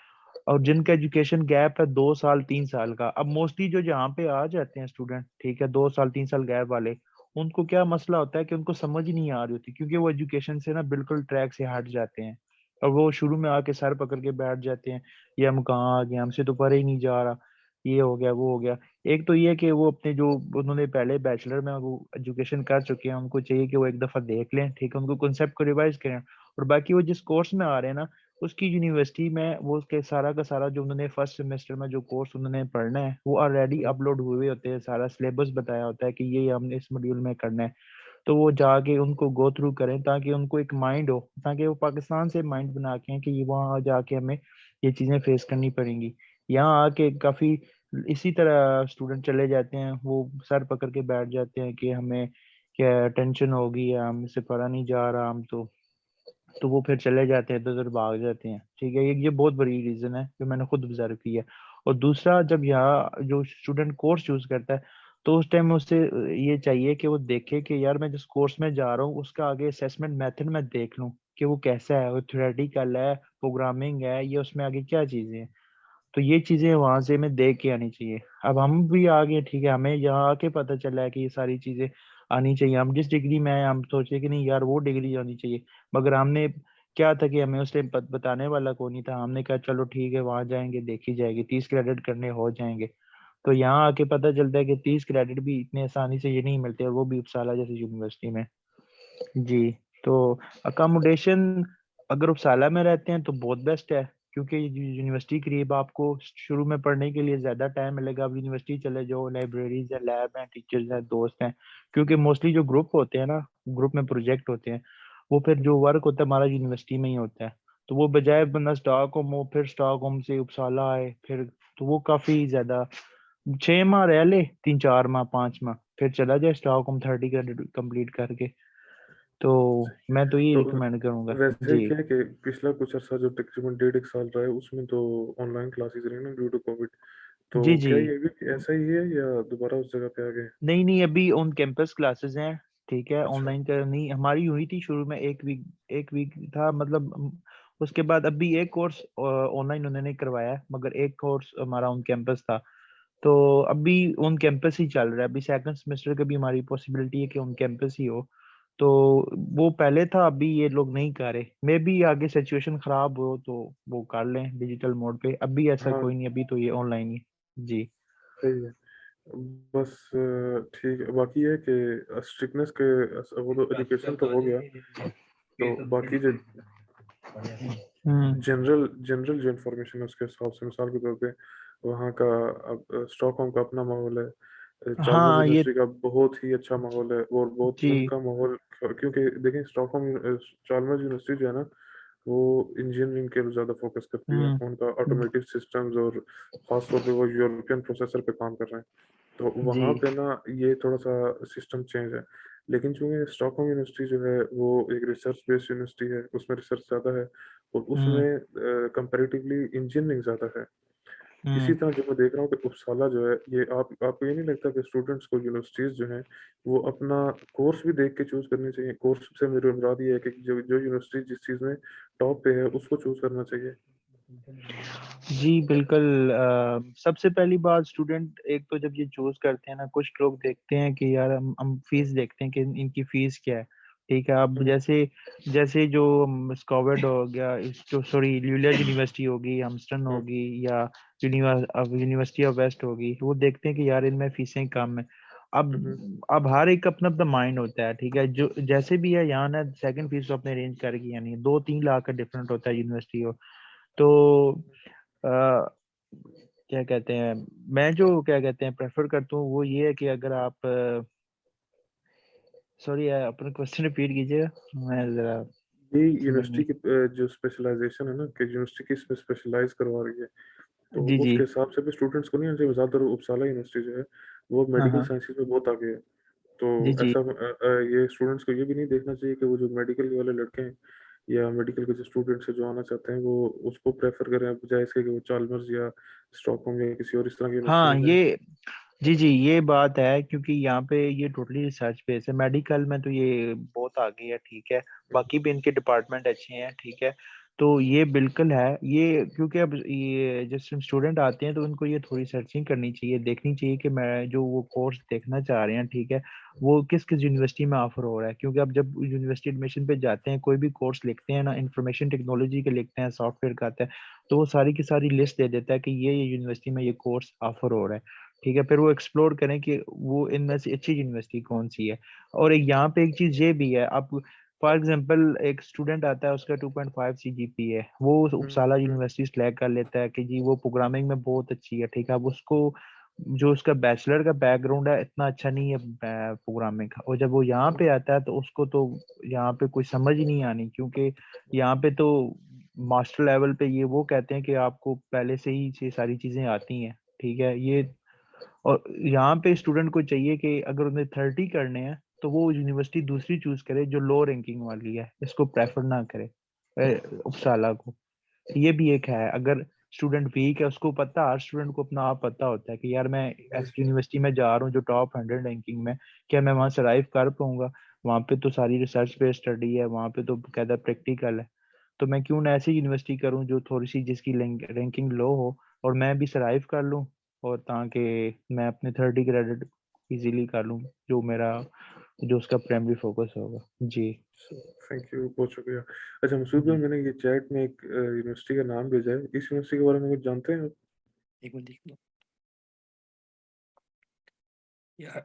D: और जिनका एजुकेशन गैप है 2 साल 3 साल का, अब मोस्टली जो यहाँ पे आ जाते हैं स्टूडेंट, ठीक है, 2 साल 3 साल गैप वाले, उनको क्या मसला होता है कि उनको समझ ही नहीं आ रही होती, क्योंकि वो एजुकेशन से ना बिल्कुल ट्रैक से हट जाते हैं, और वो शुरू में आके सर पकड़ के बैठ जाते हैं, ये हम कहाँ आ गए, हमसे तो पढ़े ही नहीं जा रहा, ये हो गया वो हो गया। एक तो ये कि वो अपने जो उन्होंने पहले बैचलर में वो एजुकेशन कर चुके हैं, उनको चाहिए कि वो एक दफा देख लें, ठीक है, उनको कॉन्सेप्ट को रिवाइज करें। और बाकी वो जिस कोर्स में आ रहे हैं ना, उसकी यूनिवर्सिटी में वो उसके सारा का सारा जो उन्होंने फर्स्ट सेमेस्टर में जो कोर्स उन्होंने पढ़ना है, वो ऑलरेडी
A: हुँ,
D: अपलोड हुए होते हैं, सारा सिलेबस बताया होता है कि ये हमने इस मॉड्यूल में करना है। तो वो जाके उनको गो थ्रू करें, ताकि उनको एक माइंड हो, ताकि वो पाकिस्तान से माइंड बना के हैं कि ये वहाँ जाके हमें ये चीजें फेस करनी पड़ेंगी। यहाँ आके काफी इसी तरह स्टूडेंट चले जाते हैं, वो सर पकड़ के बैठ जाते हैं कि हमें क्या टेंशन होगी, या हमसे पढ़ा नहीं जा रहा, हम तो वो फिर चले जाते हैं, इधर उधर भाग जाते हैं, ठीक है। ये बहुत बड़ी रीजन है जो मैंने खुद ऑब्जर्व किया है। और दूसरा, जब यहाँ जो स्टूडेंट कोर्स चूज करता है, तो उस टाइम उससे ये चाहिए कि वो देखे कि यार मैं जिस कोर्स में जा रहा हूँ उसका आगे असेसमेंट मेथड मैं देख लूँ कि वो कैसा है, वो थ्योरेटिकल है, प्रोग्रामिंग है, ये उसमें आगे क्या चीजें हैं। तो ये चीजें वहां से हमें देख के आनी चाहिए। अब हम भी आ गए, ठीक है, हमें यहाँ आके पता चला है कि ये सारी चीजें आनी चाहिए। हम जिस डिग्री में आए, हम सोचे कि नहीं यार वो डिग्री आनी चाहिए, मगर हमने क्या था कि हमें उस टाइम बताने वाला कोई नहीं था, हमने कहा चलो ठीक है वहां जाएंगे देखी जाएगी, 30 क्रेडिट करने हो जाएंगे। तो यहाँ आके पता चलता है कि 30 क्रेडिट भी इतने आसानी से ये नहीं मिलते, और वो भी उपसाला जैसी यूनिवर्सिटी में। जी। तो अकोमोडेशन अगर उपसाला में रहते हैं तो बहुत बेस्ट है, क्योंकि यूनिवर्सिटी करीब, आपको शुरू में पढ़ने के लिए ज्यादा टाइम मिलेगा। आप यूनिवर्सिटी चले जाओ, लाइब्रेरीज है, लैब है, टीचर्स हैं, दोस्त हैं। क्योंकि मोस्टली जो ग्रुप होते हैं ना, ग्रुप में प्रोजेक्ट होते हैं, वो फिर जो वर्क होता है हमारा यूनिवर्सिटी में ही होता है। तो वो बजाय बंदा स्टॉकहोम हो, फिर स्टॉकहोम से उपसाला आए, फिर तो वो काफी ज्यादा 6 माह रह ले, 3 4 माह 5 माह, फिर चला जाए स्टॉकहोम 30 क्रेडिट कंप्लीट करके। तो मैं तो ये
A: तो
D: रिकमेंड करूंगा।
A: वैसे
D: जी
A: क्या है कि पिछला कुछ अर्सा जो तकरीबन 1.5 साल रहा है उसमें तो ऑनलाइन क्लासेस रही ना ड्यू टू कोविड, तो
D: जी जी।
A: क्या ये भी ऐसा ही है या दोबारा उस जगह पे आ गए?
D: नहीं नहीं, अभी ऑन कैंपस क्लासेस हैं, ठीक है।
A: अच्छा।
D: ऑनलाइन का नहीं, हमारी हुई थी शुरू में 1 वीक था मतलब। उसके बाद अभी एक कोर्स ऑनलाइन उन्होंने करवाया है, मगर एक कोर्स हमारा ऑन कैंपस था। तो अभी ऑन कैंपस ही चल रहा है। अभी सेकंड सेमेस्टर का भी हमारी पॉसिबिलिटी है कि ऑन कैंपस ही हो। तो वो पहले था, अभी ये लोग नहीं कर रहे। मे बी आगे सिचुएशन खराब हो तो वो कर लें डिजिटल मोड पे, अभी ऐसा
A: हाँ
D: कोई नहीं, अभी तो ये ऑनलाइन ही। जी
A: सही है। बस ठीक है, बाकी है कि स्ट्रिक्टनेस के वो तो एजुकेशन तो हो गया, तो बाकी जो
D: हम्म।
A: जनरल जनरल जो इन्फॉर्मेशन है उसके हिसाब से मिसाल के तौर पे वहाँ का अब स्टॉकहोम का अपना माहौल है, चार्ल्स
D: हाँ ये।
A: यूनिवर्सिटी का बहुत ही अच्छा माहौल है, और बहुत
D: जी।
A: उनका माहौल क्योंकि देखें स्टॉकहोम चार्ल्स यूनिवर्सिटी जो है ना वो इंजीनियरिंग के ज़्यादा फोकस करती है, उनका
D: हम्म।
A: ऑटोमेटिक सिस्टम्स और ख़ास तौर पे वो यूरोपियन प्रोसेसर पे काम कर रहे हैं, तो
D: जी।
A: वहाँ पे ना ये थोड़ा सा सिस्टम चेंज है। लेकिन चूंकि स्टॉकहोम यूनिवर्सिटी जो है वो एक रिसर्च बेस्ड यूनिवर्सिटी है, उसमें रिसर्च ज़्यादा है और
D: हम्म।
A: उसमें कंपैरेटिवली इंजीनियरिंग ज़्यादा है। इसी
D: हम्म।
A: तरह जो मैं देख रहा हूँ कि उपसाला जो है ये आपको ये नहीं लगता कि स्टूडेंट्स को यूनिवर्सिटीज़ जो हैं वो अपना कोर्स भी देख के चूज करनी चाहिए? कोर्स से मेरी मुराद ये है कि जो जो यूनिवर्सिटी जिस चीज़ में टॉप पे है उसको चूज करना चाहिए।
D: जी बिल्कुल। सबसे पहली बात, स्टूडेंट एक तो जब ये चूज करते हैं ना, कुछ लोग देखते हैं कि यार हम फीस देखते हैं कि इनकी फीस क्या है, ठीक है। अब
A: हम्म,
D: जैसे जैसे जो स्कॉवर्ड हो गया, जो सॉरी ल्यूलिया यूनिवर्सिटी होगी, हमस्टन
A: हम्म,
D: होगी, या यूनिवर्सिटी ऑफ वेस्ट होगी, वो देखते हैं कि यार इनमें फीसें कम है।
A: हम्म,
D: अब हर एक अपना अपना माइंड होता है, ठीक है। जो जैसे भी है, यहाँ ना सेकंड फीस तो अपने अरेंज करेगी, यानी 2 3 लाख का डिफरेंट होता है यूनिवर्सिटी हो। तो अ, क्या कहते हैं, मैं जो क्या कहते हैं प्रेफर करता हूँ वो ये है कि अगर आप, सॉरी अपना क्वेश्चन रिपीट कीजिएगा, मैं जरा
A: ये
D: समझ
A: यूनिवर्सिटी
D: नहीं।
A: की जो स्पेशलाइजेशन है ना कि यूनिवर्सिटी किस में स्पेशलाइज करवा रही है, तो
D: जी जी।
A: उसके हिसाब से भी स्टूडेंट्स को नहीं आना चाहिए। ज़्यादातर उपसाला यूनिवर्सिटी जो है वो
D: हाँ
A: मेडिकल
D: हाँ।
A: साइंसेज में बहुत आगे है, तो
D: जी जी।
A: ऐसा ये स्टूडेंट्स को ये भी नहीं देखना चाहिए कि वो जो मेडिकल वाले लड़के हैं या मेडिकल के जो स्टूडेंट्स हैं जो आना चाहते हैं वो उसको प्रेफर करें बजाय इसके कि वो चार्ल्स या स्टॉकहोम या किसी और इस तरह की यूनिवर्सिटी
D: हाँ
A: में जाएं।
D: ये, जी जी, ये बात है, क्योंकि यहाँ पे ये टोटली रिसर्च बेस है। मेडिकल में तो ये बहुत आगे है, ठीक है। बाकी भी इनके डिपार्टमेंट अच्छे हैं, ठीक है। तो ये बिल्कुल है ये, क्योंकि अब ये जैसे स्टूडेंट आते हैं तो उनको ये थोड़ी सर्चिंग करनी चाहिए, देखनी चाहिए कि मैं जो वो कोर्स देखना चाह रहे हैं, ठीक है, वो किस किस यूनिवर्सिटी में ऑफर हो रहा है। क्योंकि अब जब यूनिवर्सिटी एडमिशन पे जाते हैं, कोई भी कोर्स लिखते हैं ना, इंफॉर्मेशन टेक्नोलॉजी के लिखते हैं, सॉफ्टवेयर का आता है, तो वो सारी की सारी लिस्ट दे देता है कि ये यूनिवर्सिटी में ये कोर्स ऑफर हो रहा है, ठीक है। फिर वो एक्सप्लोर करें कि वो इनमें से अच्छी यूनिवर्सिटी कौन सी है। और यहाँ पे एक चीज ये भी है, अब फॉर एग्जांपल एक स्टूडेंट आता है, उसका 2.5 CGPA है, वो
A: हम्म,
D: उपसाला
A: हम्म,
D: यूनिवर्सिटी सेलेक्ट कर लेता है कि जी वो प्रोग्रामिंग में बहुत अच्छी है, ठीक है। अब उसको जो उसका बैचलर का बैकग्राउंड है इतना अच्छा नहीं है प्रोग्रामिंग का, और जब वो यहाँ पे आता है तो उसको तो यहाँ पे कोई समझ ही नहीं आनी, क्योंकि यहाँ पे तो मास्टर लेवल पे ये वो कहते हैं कि आपको पहले से ही ये सारी चीजें आती हैं, ठीक है। ये और यहाँ पे स्टूडेंट को चाहिए कि अगर उन्हें 30 करने हैं तो वो यूनिवर्सिटी दूसरी चूज करे जो लो रैंकिंग वाली है, इसको प्रेफर ना करे उपसाला को। ये भी एक है, अगर स्टूडेंट वीक है, उसको पता, हर स्टूडेंट को अपना आप पता होता है कि यार मैं ऐसी यूनिवर्सिटी में जा रहा हूँ जो टॉप 100 रैंकिंग में, क्या मैं वहाँ सर्वाइव कर पाऊंगा? वहाँ पे तो सारी रिसर्च बेस्ड स्टडी है, वहाँ पे तो बकायदा प्रैक्टिकल है। तो मैं क्यों ना ऐसी यूनिवर्सिटी करूँ जो थोड़ी सी जिसकी रैंकिंग लो हो, और मैं भी सर्वाइव कर लूँ, और ताकि मैं अपने 30 क्रेडिट इजीली कर लूँ, जो मेरा जो उसका प्राइमरी फोकस होगा। जी
A: थैंक यू, बहुत शुक्रिया। अच्छा मसूद भाई, मैंने ये चैट में एक यूनिवर्सिटी का नाम भेजा है, इस यूनिवर्सिटी के बारे में कुछ जानते हैं आप?
B: एक मिनट देख लो यार।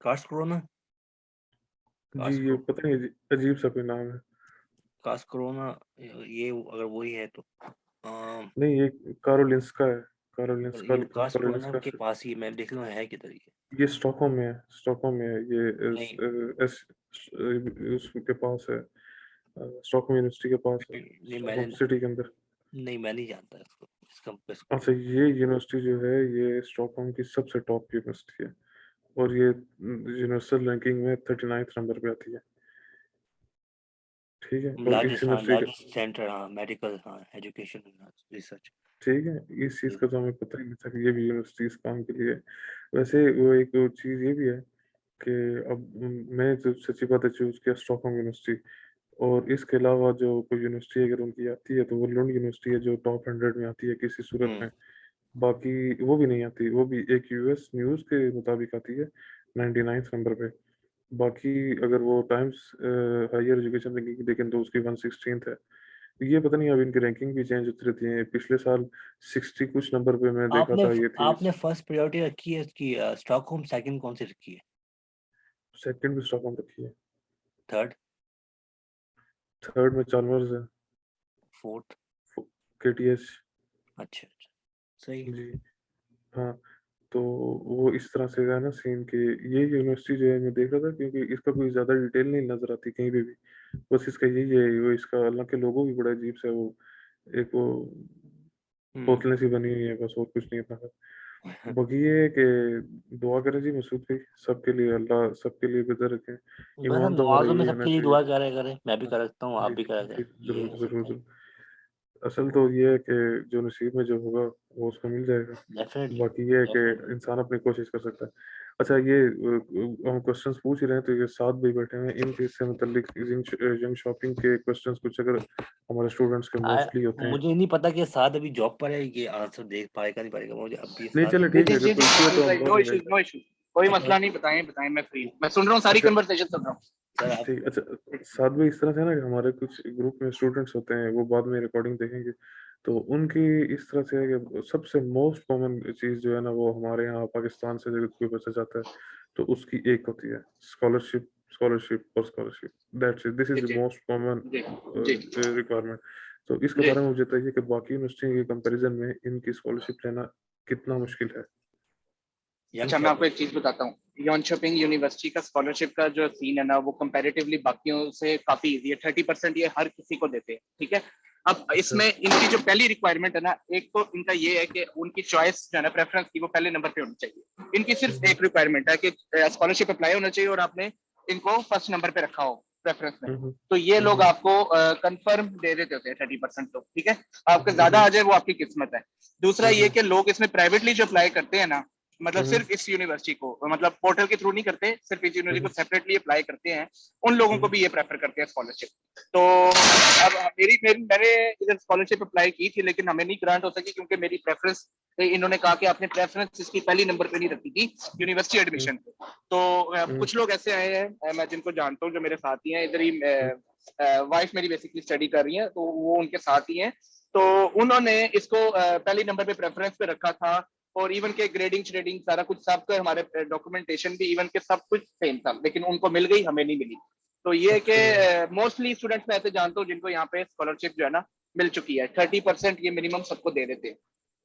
B: कार्स कोरोना,
A: जी
B: कार्स
A: ये
B: को
A: पता नहीं, अजीब सा कोई नाम है।
B: कार्स कोरोना, ये अगर वही है तो अम,
A: नहीं, ये कारोलिंस्का है, कारोलिंस्का
B: ये
A: लिखा है,
B: कार्स कोरोना
A: कारोलिंस्का
B: के
A: से।
B: पास ही है, मैं देख लूँ है किधर ये।
A: ये स्टॉकहोम में है, स्टॉकहोम में है ये।
B: नहीं
A: उसके पास है, स्टॉकहोम यूनिवर्सिटी के पास है,
B: नहीं
A: स्टॉकहोम
B: मैंने
A: सिटी के अंदर।
B: नहीं मैं नहीं जानता इसको, इसको।
A: अच्छा, ये यूनिवर्सिटी जो है ये स्टॉकहोम की सबसे टॉप यूनिवर्सिटी है, और ये यूनिवर्सल रैंकिंग में 39 नंबर पे आती है। ठीक है, और इस
B: लार्जेस्ट, हाँ
A: यूनिवर्सिटी का,
B: लार्जेस्ट सेंटर, हाँ मेडिकल, हाँ एजुकेशन रिसर्च।
A: ठीक है, इस चीज़ का तो हमें पता ही नहीं था कि ये भी यूनिवर्सिटी इस काम के लिए है। वैसे वो एक चीज़ ये भी है कि अब मैं जो सच्ची बात है चूज़ किया स्टॉकहोम यूनिवर्सिटी, और इसके अलावा जो कोई यूनिवर्सिटी अगर उनकी आती है तो वो लुंड यूनिवर्सिटी है, जो टॉप 100 में आती है किसी सूरत में। बाकी वो भी नहीं आती, वो भी एक यूएस न्यूज़ के मुताबिक आती है 99 नंबर पे। बाकी अगर वो टाइम्स हायर एजुकेशन रैंकिंग की देखें तो उसकी 116th है। ये पता नहीं, अब इनकी रैंकिंग भी चेंज होती रहती है। पिछले साल 60 कुछ नंबर पे मैं देखा था ये थी।
B: आपने फर्स्ट प्रायोरिटी रखी है इसकी स्टॉकहोम, सेकंड कौन सी रखी है?
A: सेकंड भी स्टॉकहोम रखी है,
B: थर्ड?
A: थर्ड में चार्ल्स है,
B: फोर्थ?
A: केटीएच।
B: अच्छा अच्छा, सही है।
A: जी हाँ। तो वो इस तरह से है ना सीन के, ये यूनिवर्सिटी जो है मैं देख रहा था, क्योंकि इसका कोई ज़्यादा डिटेल नहीं नज़र आती कहीं पे भी। बस इसका यही है, वो इसका हालांकि लोगो भी बड़ा अजीब सा है, वो एक वो
B: हम्म।
A: बोतलें सी बनी हुई है, बस और कुछ नहीं इतना का। बाकी ये है कि दुआ करें जी मसूद भाई सबके लिए, अल्लाह सबके लिए बेहतर रखे।
B: बस हम
A: ईमान तो हमारा
B: नमाजों में
A: यही रहना
B: सबके लिए
A: चाहिए।
B: दुआ करें करें, मैं भी
A: हाँ,
B: कर सकता हूँ, आप
A: जी
B: भी करा करें,
A: जी,
B: ये
A: जरूर
B: हो
A: जरूर
B: सकता है।
A: जरूर। असल तो ये है कि जो नसीब में जो होगा वो उसको मिल जाएगा।
B: डेफिनेटली
A: बाकी ये है कि
B: डेफिनेटली।
A: इंसान अपनी कोशिश कर सकता है। अच्छा, ये हम क्वेश्चंस पूछ ही रहे हैं, तो ये साथ भी बैठे हैं, इनके से मुतल्लिक यंग शॉपिंग के क्वेश्चंस कुछ अगर हमारे स्टूडेंट्स के मोस्टली होते हैं।
B: मुझे नहीं पता कि साद अभी जॉब पर है, ये आंसर देख पाएगा नहीं पाएगा, मुझे अभी
A: नहीं
B: साद।
A: चलो
E: जी
A: ठीक
E: जी
A: है,
E: जी
A: अगर
E: जी
A: कोई इशू है तो हम
E: राइट,
A: बाद
E: नो
A: में
E: इश्यूज
A: देख
E: नो
A: लें।
E: इश्यूज, कोई
B: अच्छा
E: मसला नहीं, बताएं बताएं, मैं फ्री हूं, मैं सुन रहा हूँ, सारी
A: अच्छा
E: कन्वर्सेशन सुन रहा हूँ।
B: सर आप
A: ठीक, अच्छा साथ में इस तरह से है ना कि हमारे कुछ ग्रुप में स्टूडेंट्स होते हैं, वो बाद में रिकॉर्डिंग देखेंगे, तो उनकी इस तरह से है कि सबसे मोस्ट कॉमन चीज़ जो है ना, वो हमारे यहाँ पाकिस्तान से अगर कोई बच्चा जाता है तो उसकी एक होती है स्कॉलरशिप, स्कॉलरशिप और स्कॉलरशिप। दैट्स इट, दिस
E: जी
A: इज द
E: जी
A: मोस्ट कॉमन
E: जी जी
A: रिक्वायरमेंट। तो इसके
E: जी।
A: बारे में मुझे बताइए कि बाकी यूनिवर्सिटी के कंपैरिजन में इनकी स्कॉलरशिप लेना कितना मुश्किल है।
B: यंग
E: अच्छा, मैं आपको
B: शॉपिंग।
E: एक चीज बताता हूँ, यॉनशॉपिंग यूनिवर्सिटी का स्कॉलरशिप का जो सीन है ना, वो कंपैरेटिवली बाकियों से काफी इजी है। 30% ये हर किसी को देते हैं, ठीक है। अब
A: अच्छा।
E: इसमें इनकी जो पहली रिक्वायरमेंट है ना, एक तो इनका ये है कि उनकी चॉइस जो है ना, प्रेफरेंस की, वो पहले नंबर पे होनी चाहिए। इनकी सिर्फ एक रिक्वायरमेंट है कि स्कॉलरशिप अप्लाई होना चाहिए और आपने इनको फर्स्ट नंबर पे रखा हो प्रेफरेंस में।
A: हम्म
E: तो ये लोग
A: हम्म
E: आपको कंफर्म दे देते होते हैं 30% तो, ठीक है। आपके ज्यादा
A: हम्म
E: आ जाए वो आपकी किस्मत है। दूसरा ये
A: हम्म
E: कि लोग इसमें प्राइवेटली जो अप्लाई करते हैं ना, मतलब
A: हम्म
E: सिर्फ इस यूनिवर्सिटी को, मतलब पोर्टल के थ्रू नहीं करते, सिर्फ इस यूनिवर्सिटी
A: हम्म
E: को सेपरेटली अप्लाई करते हैं, उन लोगों को
A: हम्म
E: भी ये प्रेफर करते हैं स्कॉलरशिप। तो अब मैंने इधर स्कॉलरशिप अप्लाई की थी, लेकिन हमें नहीं ग्रांट हो सकी क्योंकि मेरी प्रेफरेंस, इन्होंने कहा कि आपने प्रेफरेंस इसकी पहली नंबर पे नहीं रखी थी यूनिवर्सिटी एडमिशन पे। तो
A: हम्म
E: कुछ लोग ऐसे आए हैं, मैं जिनको जानता हूँ, जो मेरे साथ ही हैं इधर ही, वाइफ मेरी बेसिकली स्टडी कर रही है, तो वो उनके साथ ही हैं। तो उन्होंने इसको पहली नंबर पे प्रेफरेंस पे रखा था, और इवन के ग्रेडिंग श्रेडिंग सारा कुछ सब का, हमारे डॉक्यूमेंटेशन भी इवन के सब कुछ सेम था, लेकिन उनको मिल गई, हमें नहीं मिली। तो ये कि
A: अच्छा
E: मोस्टली स्टूडेंट्स मैं ऐसे जानता हूँ जिनको यहाँ पे स्कॉलरशिप जो है ना मिल चुकी है। 30% ये मिनिमम सबको दे देते हैं।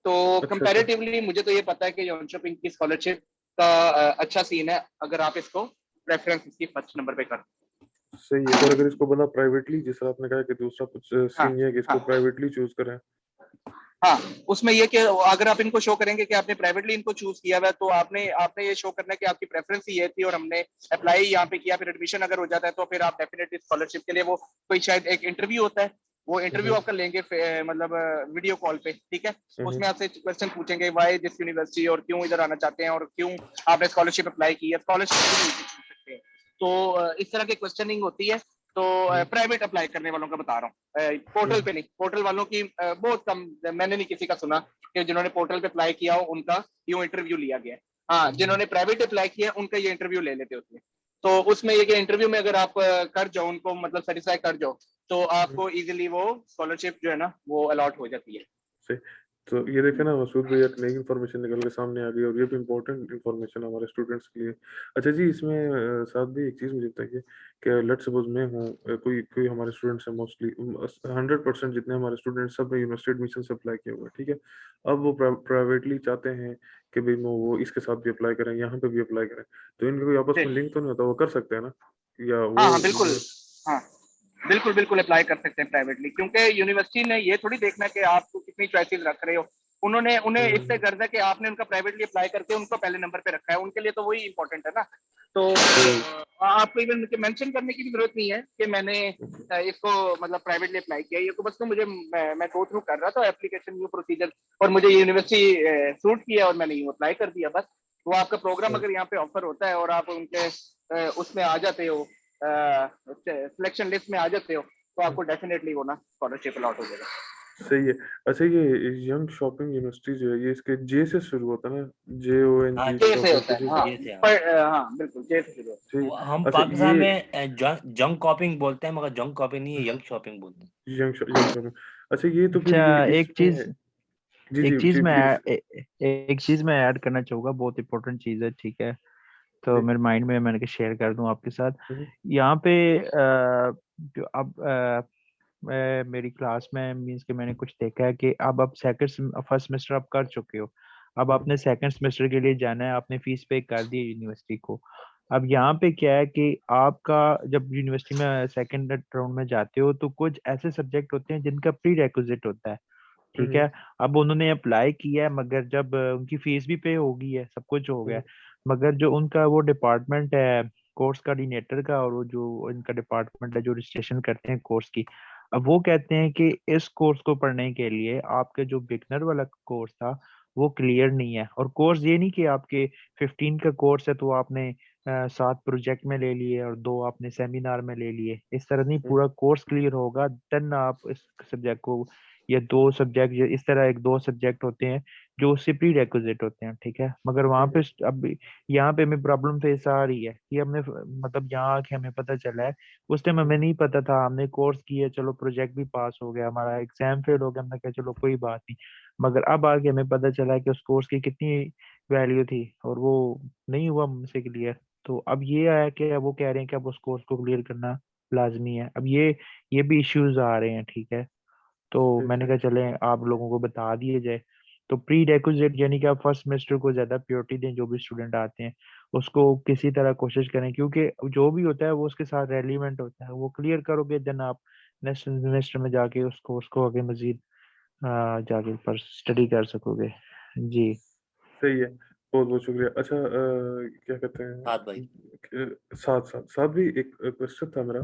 E: तो
A: अच्छा अच्छा।
E: कंपैरेटिवली मुझे तो ये पता है कि यॉनशॉपिंग की स्कॉलरशिप का अच्छा सीन है, अगर आप इसको प्रेफरेंस इसकी फर्स्ट नंबर पे कर।
A: सही है, और अगर इसको बंदा प्राइवेटली, जिस तरह आपने कहा कि दूसरा कुछ
E: हाँ
A: सीन ये है कि इसको
E: हाँ
A: प्राइवेटली चूज करें।
E: हाँ, उसमें ये कि अगर आप इनको शो करेंगे कि आपने प्राइवेटली इनको चूज किया हुआ है, तो आपने आपने ये शो करना है कि आपकी प्रेफरेंस ही ये थी और हमने अप्लाई यहाँ पे किया। फिर एडमिशन अगर हो जाता है तो फिर आप डेफिनेटली स्कॉलरशिप के लिए, वो कोई शायद एक इंटरव्यू होता है, वो इंटरव्यू
A: हम्म
E: आपका लेंगे मतलब वीडियो कॉल पे, ठीक है।
A: हम्म
E: उसमें आपसे क्वेश्चन पूछेंगे, वाई दिस यूनिवर्सिटी, और क्यों इधर आना चाहते हैं, और क्यों आपने स्कॉलरशिप अप्लाई की है, स्कॉलरशिप। तो इस तरह की क्वेश्चनिंग होती है। तो
A: हम्म
E: प्राइवेट अप्लाई करने वालों का बता रहा हूँ, पोर्टल
A: हम्म
E: पे नहीं। पोर्टल वालों की बहुत कम, मैंने नहीं किसी का सुना कि जिन्होंने पोर्टल पे अप्लाई किया हो उनका यूं इंटरव्यू लिया गया है। हाँ, जिन्होंने प्राइवेट अप्लाई किया उनका ये इंटरव्यू ले लेते होते हैं। तो उसमें ये कि इंटरव्यू में अगर आप कर जाओ, उनको मतलब सेटिस्फाई कर जाओ, तो आपको इजीली वो स्कॉलरशिप जो है ना वो अलॉट हो जाती है।
A: सही। तो ये देखे ना मसूद भाई, एक नई इन्फॉर्मेशन निकल के सामने आ गई और ये भी इम्पोर्टेंट इन्फॉर्मेशन हमारे स्टूडेंट्स के लिए। अच्छा जी, इसमें साथ भी एक चीज़ मुझे बताइए कि लेट्स सपोज मैं हूँ, कोई कोई हमारे स्टूडेंट्स हैं, मोस्टली 100% जितने हमारे स्टूडेंट्स सब ने यूनिवर्सिटी एडमिशन से अप्लाई किया हुआ है, ठीक है। अब वो प्राइवेटली चाहते हैं कि भाई वो इसके साथ भी अप्लाई करें, यहाँ पे भी अप्लाई करें, तो इनका कोई आपस
E: जी।
A: में लिंक तो नहीं होता? वो कर सकते हैं ना, या
E: हाँ
A: वो
E: हाँ बिल्कुल। हाँ बिल्कुल बिल्कुल अप्लाई कर सकते हैं प्राइवेटली, क्योंकि यूनिवर्सिटी ने ये थोड़ी देखना है कि आप कितनी चॉइसेस रख रहे हो। उन्होंने उन्हें इससे गर्ज है कि आपने उनका प्राइवेटली अप्लाई करके उनको पहले नंबर पे रखा है, उनके लिए तो वही इंपॉर्टेंट है ना। तो आपको इवन मेंशन करने की भी जरूरत नहीं है कि मैंने इसको मतलब प्राइवेटली अप्लाई किया। ये तो बस तो मुझे मैं गो थ्रू कर रहा था एप्लीकेशन न्यू प्रोसीजर, और मुझे यूनिवर्सिटी सूट किया और मैंने यूँ अप्लाई कर दिया बस। वो आपका प्रोग्राम अगर यहाँ पे ऑफर होता है और आप उनके उसमें आ जाते हो, सिलेक्शन लिस्ट में आ जाते हो, तो आपको डेफिनेटली वो ना स्कॉलरशिप अलॉट हो जाएगा।
A: सही है। अच्छा, ये यंग शॉपिंग यूनिवर्सिटी जो है, ये इसके जे से शुरू होता है ना, JONG
B: हाँ
E: जे से
A: शॉपिंग
E: होता
A: कुछ
E: है
A: ऐसा?
E: हाँ।
B: ये से हाँ।
E: पर हाँ बिल्कुल जे से शुरू होता
A: ठीक
B: वो
A: है।
B: हम
A: अच्छा
B: पाकिस्तान
A: ये
B: में जंक कॉपिंग बोलते हैं, मगर जंक कॉपिंग नहीं है, यंग शॉपिंग बोलते हैं।
A: Young shopping. अच्छा ये तो फिर
D: अच्छा,
A: ये
D: एक चीज
A: इसमें, जी जी
D: एक चीज
A: जी
D: मैं
A: प्लीज।
D: एक चीज मैं ऐड करना चाहूंगा, बहुत इंपॉर्टेंट चीज है, ठीक है। तो
A: जी।
D: मेरे माइंड में मैंने कहा शेयर कर दूं आपके साथ।
A: हम्म,
D: यहाँ पे जो अब मेरी क्लास में मीन्स कि मैंने कुछ देखा है कि अब आप सेकंड फर्स्ट सेमेस्टर आप कर चुके हो, अब
A: हम्म,
D: आपने सेकंड सेमेस्टर के लिए जाना है, आपने फीस पे कर दी यूनिवर्सिटी को। अब यहाँ पे क्या है कि आपका जब यूनिवर्सिटी में सेकंड राउंड में जाते हो तो कुछ ऐसे सब्जेक्ट होते हैं जिनका प्री रेक्विजिट होता है, ठीक
A: हम्म,
D: है। अब उन्होंने अप्लाई किया है, मगर जब उनकी फीस भी पे हो गई है, सब कुछ हो गया
A: हम्म,
D: है, मगर जो उनका वो डिपार्टमेंट है कोर्स कोऑर्डिनेटर का, और वो जो इनका डिपार्टमेंट है जो रजिस्ट्रेशन करते हैं कोर्स की, अब वो कहते हैं कि इस कोर्स को पढ़ने के लिए आपके जो बिगनर वाला कोर्स था वो क्लियर नहीं है। और कोर्स ये नहीं कि आपके 15 का कोर्स है तो आपने 7 प्रोजेक्ट में ले लिए और 2 आपने सेमिनार में ले लिए, इस तरह नहीं,
A: हम्म,
D: पूरा कोर्स क्लियर होगा देन आप इस सब्जेक्ट को, या 2 सब्जेक्ट, इस तरह एक 2 सब्जेक्ट होते हैं जो उससे प्री रेक्विजिट होते हैं, ठीक है। मगर वहां पे
A: हम्म,
D: अब यहाँ पे हमें प्रॉब्लम फेस आ रही है कि हमने मतलब यहाँ आके हमें पता चला है, उस टाइम हमें
A: हम्म,
D: नहीं पता था, हमने कोर्स किया, चलो प्रोजेक्ट भी पास हो गया, हमारा एग्जाम फेल हो गया, हमने कहा चलो कोई बात नहीं। मगर अब आके हमें पता चला है कि उस कोर्स की कितनी वैल्यू थी और वो नहीं हुआ हमसे क्लियर। तो अब ये आया कि अब वो कह रहे हैं कि अब उस कोर्स को क्लियर करना लाजमी है। अब ये भी इश्यूज आ रहे हैं, ठीक है। तो
A: ठीक
D: मैंने
A: है।
D: कहा चले आप लोगों को बता दिए जाए। तो प्री रिक्विजिट यानी कि आप फर्स्ट सेमेस्टर को ज्यादा प्रायोरिटी दें, जो भी स्टूडेंट आते हैं उसको किसी तरह कोशिश करें, क्योंकि जो भी होता है वो उसके साथ रेलिवेंट होता है, वो क्लियर करोगे देन आप नेक्स्ट सेमेस्टर में जाके उस कोर्स को आगे मजीद जाके पर स्टडी कर सकोगे। जी।
A: सही है, बहुत बहुत शुक्रिया। अच्छा क्या कहते हैं,
B: साथ भाई।
A: साथ साथ साथ भी एक क्वेश्चन था मेरा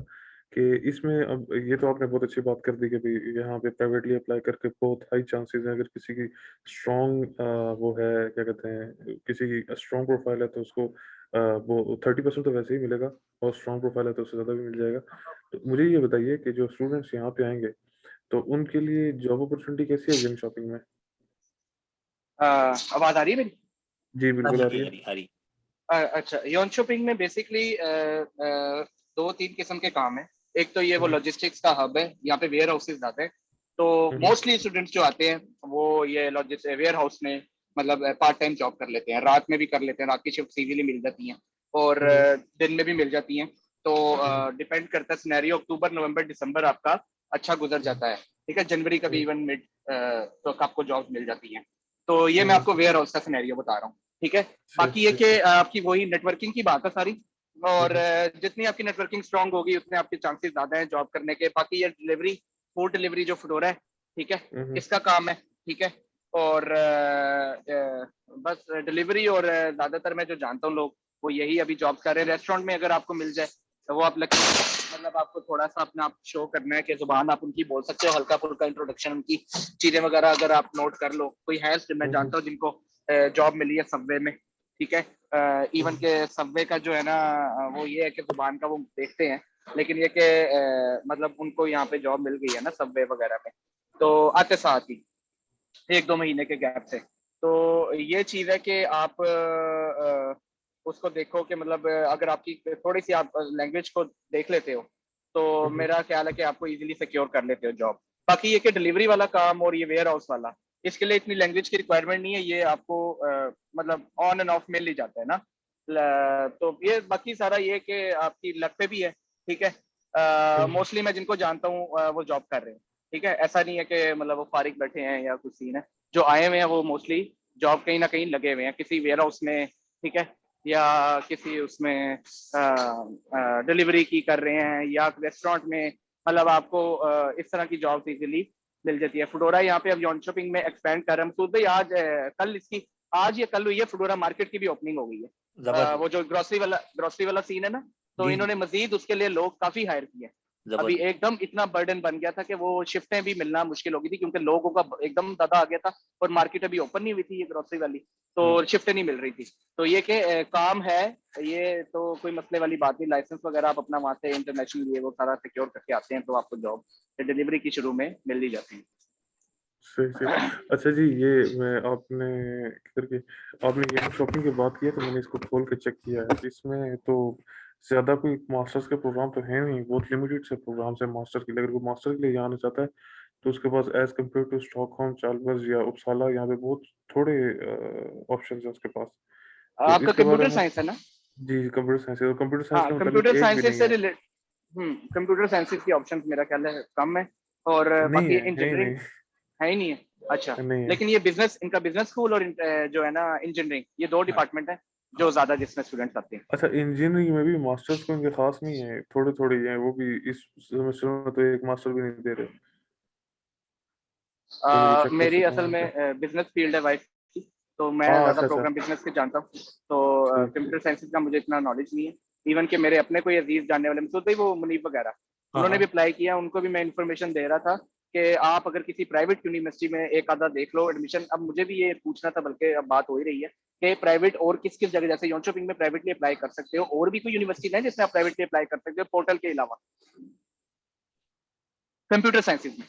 A: कि इसमें, अब ये तो आपने बहुत अच्छी बात कर दी कि भाई यहाँ पे प्राइवेटली अप्लाई करके बहुत हाई चांसेस हैं, अगर किसी की स्ट्रॉन्ग वो है, क्या कहते हैं, किसी की स्ट्रॉन्ग प्रोफाइल है तो उसको वो 30% तो वैसे ही मिलेगा, और स्ट्रॉन्ग प्रोफाइल है तो उससे ज़्यादा भी मिल जाएगा। तो मुझे ये बताइए कि जो स्टूडेंट्स यहाँ पे आएंगे तो उनके लिए जॉब अपॉर्चुनिटी कैसी है यंग शॉपिंग में?
E: आवाज आ रही है मेरी?
A: जी बिल्कुल आ रही
B: हरी
A: है।
B: हरी हरी।
E: अच्छा, यॉन शॉपिंग में बेसिकली 2-3 किस्म के काम है। एक तो ये वो
A: हम्म,
E: लॉजिस्टिक्स का हब है, यहाँ पे वेयर हाउसेज आते हैं। तो
A: हम्म,
E: मोस्टली स्टूडेंट्स जो आते हैं वो ये लॉजिस्टिक वेयर हाउस में मतलब पार्ट टाइम जॉब कर लेते हैं, रात में भी कर लेते हैं, रात की शिफ्ट इजीली मिल जाती हैं, और
A: हम्म,
E: दिन में भी मिल जाती हैं। तो
A: हम्म,
E: डिपेंड करता है सिनेरियो, अक्टूबर नवंबर दिसंबर आपका अच्छा गुजर
A: हम्म,
E: जाता है, ठीक है। जनवरी का भी
A: हम्म,
E: इवन मिड तो आपको जॉब मिल जाती हैं। तो ये मैं
A: हम्म,
E: आपको वेयर हाउस का सिनेरियो बता रहा हूँ, ठीक है।
A: सही
E: बाकी ये
A: सही
E: कि
A: सही।
E: आपकी वही नेटवर्किंग की बात है सारी, और
A: हम्म,
E: जितनी आपकी नेटवर्किंग स्ट्रांग होगी उतने आपके चांसेस ज्यादा हैं जॉब करने के। बाकी ये डिलीवरी, फूड डिलीवरी जो फूडोरा है, ठीक है,
A: हम्म,
E: इसका काम है, ठीक है। और बस डिलीवरी, और ज्यादातर मैं जो जानता हूँ लोग वो यही अभी जॉब कर रहे हैं। रेस्टोरेंट में अगर आपको मिल जाए तो वो आप लकी, मतलब आपको थोड़ा सा अपना आप शो करना है कि जुबान आप उनकी बोल सकते हो, हल्का फुल्का इंट्रोडक्शन उनकी चीजें वगैरह अगर आप नोट कर लो। कोई है मैं
A: हम्म,
E: जानता हूँ जिनको जॉब मिली है सबवे में, ठीक है। इवन
A: हम्म,
E: के सबवे का जो है ना वो ये है कि जुबान का वो देखते हैं, लेकिन ये कि मतलब उनको यहाँ पे जॉब मिल गई है ना सबवे वगैरह में, तो आते साथ ही 1-2 महीने के गैप से। तो ये चीज है कि आप उसको देखो कि मतलब अगर आपकी थोड़ी सी आप लैंग्वेज को देख लेते हो तो मेरा ख्याल है कि आपको इजीली सिक्योर कर लेते हो जॉब। बाकी ये कि डिलीवरी वाला काम और ये वेयर हाउस वाला, इसके लिए इतनी लैंग्वेज की रिक्वायरमेंट नहीं है, ये आपको मतलब ऑन एंड ऑफ मिल ही जाता है ना। तो ये बाकी सारा ये कि आपकी लक पे भी है, ठीक है। मोस्टली मैं जिनको जानता हूँ वो जॉब कर रहे हैं, ठीक है। ऐसा नहीं है कि मतलब वो फारिग बैठे हैं या कुछ सीन है। जो आए हुए हैं वो मोस्टली जॉब कहीं ना कहीं लगे हुए हैं, किसी वेयर हाउस में, ठीक है, या किसी उसमें डिलीवरी की कर रहे हैं या रेस्टोरेंट में। मतलब आपको इस तरह की जॉब इजीली मिल जाती है। फुडोरा यहाँ पे अब यॉन शॉपिंग में एक्सपेंड कर रहा है। मसूद भाई आज कल इसकी आज या कल हुई है फुडोरा मार्केट की भी ओपनिंग हो गई है।
B: जबरदस्त।
E: वो जो ग्रोसरी वाला सीन है ना, तो
B: जी
E: इन्होंने मजीद उसके लिए लोग काफी हायर किए। अभी
B: जबरदस्त।
E: एकदम इतना बर्डन बन गया था कि वो शिफ्टें भी मिलना मुश्किल हो गई थी, क्योंकि लोगों का एकदम ज्यादा आ गया था और मार्केट अभी ओपन नहीं हुई थी ये ग्रोसरी वाली, तो शिफ्टें नहीं मिल रही थी। तो ये कि काम है, ये तो कोई मसले वाली बात नहीं। लाइसेंस वगैरह आप अपना वहाँ से इंटरनेशनल ये वो सारा सिक्योर करके आते हैं तो आपको जॉब डिलीवरी की शुरू में मिल ही जाती है।
A: सही सही। अच्छा जी, ये मैं आपने करके आपने ये शॉपिंग की बात की है तो मैंने इसको खोल के चेक किया है। इसमें तो ज़्यादा कोई मास्टर्स के प्रोग्राम तो है नहीं, बहुत लिमिटेड से प्रोग्राम्स है मास्टर के लिए। अगर कोई मास्टर के लिए यहाँ आना चाहता है तो उसके पास as compare to Stockholm, Charles या उपसाला यहाँ पे बहुत थोड़े ऑप्शंस हैं उसके पास। तो
E: आपका
A: इसके बारे
E: कंप्यूटर
A: में
E: साइंस है ना?
A: जी कंप्यूटर साइंस है, और कंप्यूटर साइंस
E: हाँ,
A: के
E: कंप्यूटर
A: मुताबिक एक भी
E: साइंसेज
A: नहीं
E: से
A: है।
E: रिलेट कंप्यूटर साइंसेज की ऑप्शंस मेरा ख्याल है कम है। और
A: नहीं
E: बाकी
A: है ही
E: इंजीनियरिंग
A: नहीं।
E: है ही नहीं है। अच्छा,
A: नहीं है।
E: लेकिन ये बिजनेस, इनका बिजनेस स्कूल और जो है ना इंजीनियरिंग, ये दो डिपार्टमेंट है जो ज्यादा जिसमें स्टूडेंट्स आते हैं।
A: अच्छा, इंजीनियरिंग में भी मास्टर्स को इनके खास नहीं है, थोड़े थोड़े ही हैं, वो भी इस सेमेस्टर में तो एक मास्टर भी नहीं दे रहे। तो मुझे चेक कर
E: मेरी
A: सकता
E: असल
A: हूँ क्या?
E: में बिजनेस फील्ड है वाइफ की, तो मैं
A: हाँ
E: ज्यादा
A: अच्छा अच्छा।
E: प्रोग्राम बिजनेस के जानता हूँ। तो
A: ठीक
E: कंप्यूटर
A: ठीक।
E: साइंसेज का मुझे इतना नॉलेज नहीं है। इवन कि मेरे अपने कोई अजीज जानने वाले मसूद भाई, वो मुनीब वगैरह,
B: हाँ
E: उन्होंने
B: हाँ
E: भी अप्लाई किया। उनको भी मैं इन्फॉर्मेशन दे रहा था कि आप अगर किसी प्राइवेट यूनिवर्सिटी में एक आधा देख लो एडमिशन। अब मुझे भी ये पूछना था, बल्कि अब बात हो ही रही है कि प्राइवेट और किस किस जगह, जैसे योनशॉपिंग में प्राइवेटली अप्लाई कर सकते हो, और भी कोई यूनिवर्सिटी है जिसमें आप प्राइवेटली अप्लाई कर सकते हो पोर्टल के अलावा कंप्यूटर साइंसेज में?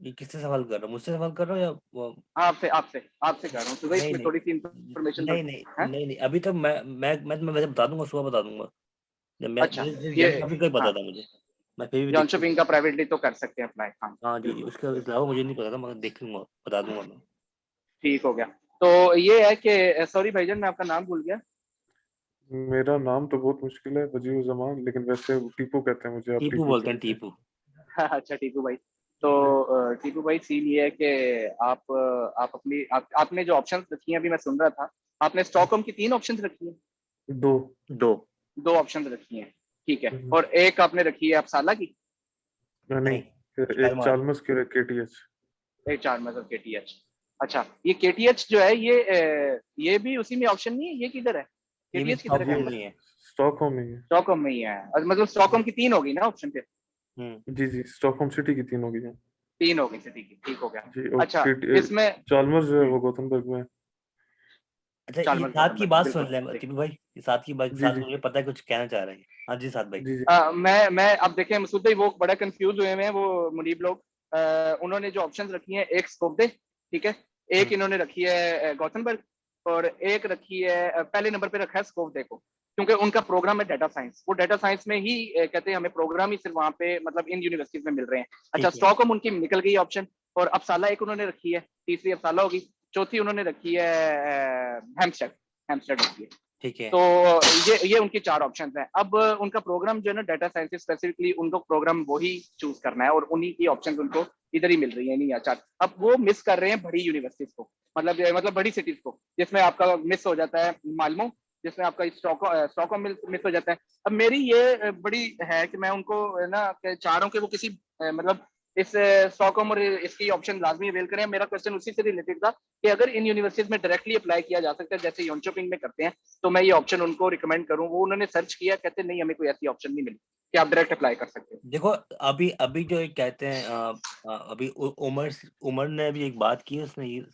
B: ये किससे सवाल कर रहा हो, मुझसे सवाल कर रहा हो या
E: आपसे आपसे आपसे कह रहा हूँ। तो भाई
B: नहीं
E: इसमें
B: नहीं
E: थोड़ी सी इन्फॉर्मेशन
B: नहीं नहीं
E: है।
B: नहीं नहीं अभी तो मैं वैसे बता दूंगा, सुबह बता दूंगा जब मैं
E: अच्छा,
B: मुझे
E: ये
B: जन टॉपिक का ही पता
E: हाँ,
B: था मुझे। मैं फिर भी
E: जॉन
B: देख
E: शॉपिंग का प्राइवेटली तो कर सकते हैं अप्लाई। हाँ,
B: हाँ जी
E: बिल्कुल
B: उसके अलावा मुझे नहीं पता था, मगर देख लूंगा, बता दूंगा मैं।
E: ठीक हो गया। तो ये है कि सॉरी भाईजान, मैं आपका नाम भूल गया।
A: मेरा नाम तो बहुत मुश्किल है, वजीर जमान, लेकिन वैसे टीपू कहते हैं मुझे, आप
B: टीपू
A: टीपू
B: बोलते हैं,
A: चलते हैं।
B: टीपू।
E: अच्छा टीपू भाई। तो
A: जी
E: टीपू भाई सीन ये है कि आप अपनी आपने जो ऑप्शंस रखी हैं, अभी मैं सुन रहा था, आपने स्टॉकहोम की 3 ऑप्शंस रखी हैं?
A: दो।
B: दो।
E: 2 ऑप्शंस रखी हैं, ठीक है।
A: हम्म,
E: और एक आपने रखी है अपसाला की?
A: नहीं,
B: नहीं
A: फिर एक
B: शालमार।
A: चार्ल्स के केटीएच।
E: एक 4 में केटीएच। अच्छा, ये केटीएच जो है ये भी उसी में ऑप्शन नहीं है? ये किधर है?
B: ये भी
E: केटीएच किधर है
A: ये
B: स्टॉकहोम
E: कहने
B: में ही
E: लगा?
B: है।
A: स्टॉकहोम में ही है।
E: स्टॉकहोम में ही है। और मतलब स्टॉकहोम की 3 होगी ना ऑप्शन पे?
A: जी जी, स्टॉकहोम सिटी की 3 होगी।
E: 3 हो गई थी, ठीक है, ठीक हो गया।
A: जी, और
E: अच्छा, इसमें
A: चार्ल्स जो है वो गोथनबर्ग में है।
B: अच्छा ये
E: चार्ल्स
B: साथ की
E: गौतमबर्ग,
B: बात सुन
E: बिल्कुल
B: ले
E: ठीक।
B: टीपू भाई, ये साथ की बात,
A: जी
B: साथ
A: जी
B: मुझे पता है कुछ कहना चाह रहे हैं। हाँ जी साथ भाई।
A: जी जी।
E: मैं अब देखें मसूद भाई, वो बड़ा कंफ्यूज हुए हैं वो मुनीब लोग। उन्होंने जो ऑप्शंस रखी हैं, एक स्कोप दे, ठीक है, एक इन्होंने रखी है गौतमबर्ग, और एक रखी है पहले नंबर पे रखा है स्कोप दे को, क्योंकि उनका प्रोग्राम है डाटा साइंस। वो डाटा साइंस में ही कहते हैं हमें प्रोग्राम ही सिर्फ वहाँ पे मतलब इन यूनिवर्सिटीज में मिल रहे हैं। अच्छा,
B: ठीक है
E: स्टॉकहोम उनकी निकल गई ऑप्शन। और अपसाला एक उन्होंने रखी है, तीसरी अपसाला होगी, चौथी उन्होंने रखी है हैम्स्टेड। हैम्स्टेड रखी है।
B: ठीक है।
E: तो ये उनकी 4 ऑप्शंस हैं। अब उनका प्रोग्राम जो है ना डाटा साइंस स्पेसिफिकली, उनको प्रोग्राम वही चूज करना है, और उन्हीं की ऑप्शंस उनको इधर ही मिल रही है, नहीं या 4। अब वो मिस कर रहे हैं बड़ी यूनिवर्सिटीज को, मतलब बड़ी सिटीज को, जिसमें आपका मिस हो जाता है मालमो, जिसमें आपका स्टॉकहोम मिस हो जाता है। अब मेरी ये बड़ी है कि मैं उनको ना चाह रहा हूँ कि वो किसी मतलब इस स्टॉकहोम और इसकी ऑप्शन लाजमी अवेल करें। मेरा क्वेश्चन उसी से रिलेटेड था कि अगर इन यूनिवर्सिटीज में डायरेक्टली अप्लाई किया जा सकता है जैसे योनशॉपिंग में करते हैं, तो मैं ये ऑप्शन उनको रिकमेंड करूं। वो उन्होंने सर्च किया, कहते नहीं हमें कोई ऐसी ऑप्शन नहीं मिली कि आप डायरेक्ट अप्लाई कर सकते हो।
B: देखो अभी अभी जो एक कहते हैं अभी उमर ने भी एक बात की है, उसने ये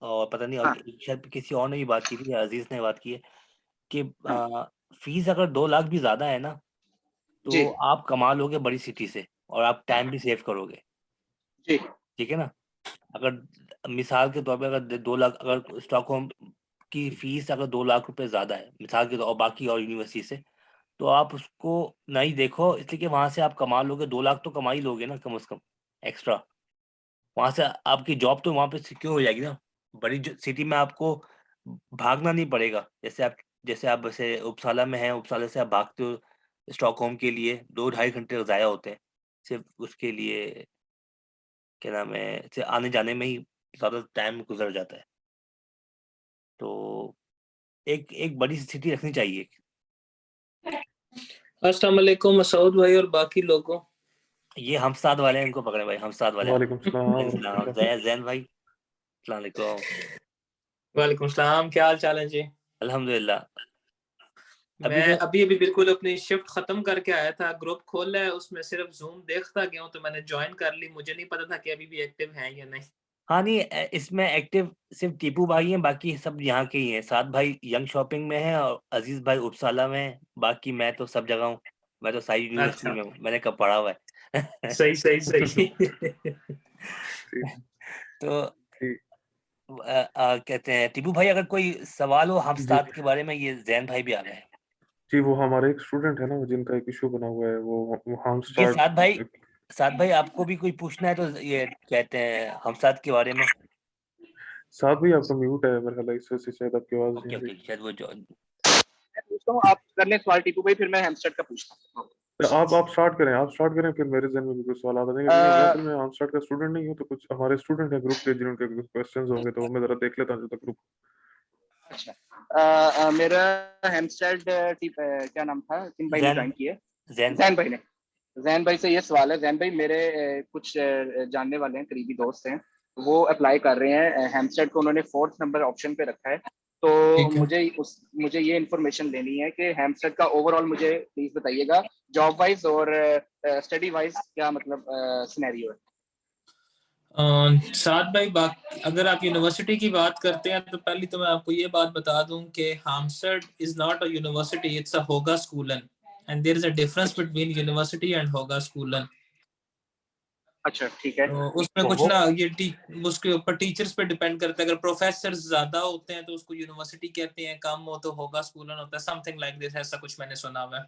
B: और पता नहीं और
E: हाँ
B: शायद किसी और ने भी बात की थी, या अजीज ने बात की है कि
E: हाँ
B: फीस अगर 2 लाख भी ज्यादा है ना,
E: जी
B: तो आप कमा लोगे बड़ी सिटी से और आप टाइम भी सेव करोगे।
E: जी
B: ठीक है ना। अगर मिसाल के तौर पे अगर 2 लाख अगर स्टॉकहोम आपकी फीस अगर 2 लाख रुपए ज़्यादा है, मिसाल के तौर और बाकी और यूनिवर्सिटी से, तो आप उसको नहीं देखो, इसलिए कि वहाँ से आप कमा लोगे, 2 लाख तो कमा ही लोगे ना कम से कम एक्स्ट्रा। वहाँ से आपकी जॉब तो वहाँ पे सिक्योर हो जाएगी ना। बड़ी ज सिटी में आपको भागना नहीं पड़ेगा। जैसे आप वैसे उपसाला में हैं, उपसाला से आप भागते हो स्टॉकहोम के लिए, 2 ढाई घंटे ज़ाया होते हैं। सिर्फ़ उसके लिए क्या नाम है, से आने-जाने में ही ज़्यादा टाइम गुज़र जाता है। तो एक एक बड़ी सी सिटी रखनी चाहिए।
F: अस्सलाम वालेकुम मसूद भाई और बाकी लोगों।
B: ये हमसाद वाले हैं, इनको पकड़े भाई, हमसाद वाले हैं।
A: वालेकुम सलाम
B: इस्लाम, ज़ैन भाई, अस्सलाम वालेकुम।
F: वालेकुम सलाम, क्या हाल चाल है जी?
B: अल्हम्दुलिल्लाह। अभी
F: मैं
B: तो
F: अभी बिल्कुल अपनी शिफ्ट खत्म करके आया था, ग्रुप खोला है, उसमें सिर्फ ज़ूम देखता गया हूँ तो मैंने जॉइन कर ली। मुझे नहीं पता था कि अभी भी एक्टिव हैं या नहीं।
B: हाँ, नहीं इसमें एक्टिव सिर्फ़ टीपू भाई हैं, बाकी सब यहाँ के ही हैं। साद भाई यंग शॉपिंग में हैं और अज़ीज़ भाई उपसाला में हैं, बाकी मैं तो सब जगह हूँ। मैं तो सारी यूनिवर्सिटी
F: अच्छा,
B: में हूँ, मैंने कब पढ़ा हुआ है।
F: सही।
A: ठीक
B: तो
A: ठीक
B: कहते हैं टीपू भाई अगर कोई सवाल हो
A: जी
B: हमसाद के बारे में, ये ज़ैन भाई भी आ गए हैं।
A: जी, वो हमारे एक स्टूडेंट है ना, वो जिनका एक इशू बना हुआ है, वो हम
B: ये
A: स्टार्ट
B: साद भाई आपको भी कोई पूछना है तो ये कहते हैं हमसाद के बारे में?
A: साथ भी आपका म्यूट है मेरे ख्याल है, इस वजह से शायद आपकी आवाज़ नहीं
B: ओके,
A: आ रही।
B: ओके, शायद वो जो
E: मैं पूछता हूँ, आप कर लें सवाल टीपू भाई, फिर मैं हेमस्टेड का पूछता हूँ।
A: आप स्टार्ट करें, फिर मेरे ज़हन में भी कुछ सवाल आता है। मैं असल में आर्मस्टार्ट का स्टूडेंट नहीं हूँ, तो कुछ हमारे स्टूडेंट हैं ग्रुप के जिनके कुछ क्वेश्चंस होंगे, तो वो मैं ज़रा देख लेता हूँ जब तक ग्रुप।
E: अच्छा, मेरा हेमस्टेड क्या नाम था, किन भाई ने ज्वाइन किया?
B: ज़ैन
E: जैन भाई ने। जैन भाई से ये सवाल है। जैन भाई, मेरे कुछ जानने वाले हैं, करीबी दोस्त हैं, वो अप्लाई कर रहे हैं हेमस्टेड को, उन्होंने 4th नंबर ऑप्शन पे रखा है। तो
F: ठीक है।
E: मुझे ये इन्फॉर्मेशन लेनी है कि हेमस्टेड का ओवरऑल मुझे प्लीज बताइएगा, जॉब वाइज और स्टडी वाइज क्या मतलब सिनेरियो है।
F: साद भाई, अगर आप यूनिवर्सिटी की बात करते हैं तो पहले तो मैं आपको ये बात बता दूं कि Halmstad is not a university, it's a होगा स्कूलन, and there is a difference between university and होगा स्कूलन।
E: अच्छा, ठीक है।
F: तो उसमें कुछ ना, उसके ऊपर टीचर्स पे डिपेंड करता है। अगर प्रोफेसर ज्यादा होते हैं तो उसको यूनिवर्सिटी कहते हैं, कम हो तो होगा स्कूलन होता है, समथिंग लाइक दिस, ऐसा कुछ मैंने सुना हुआ है।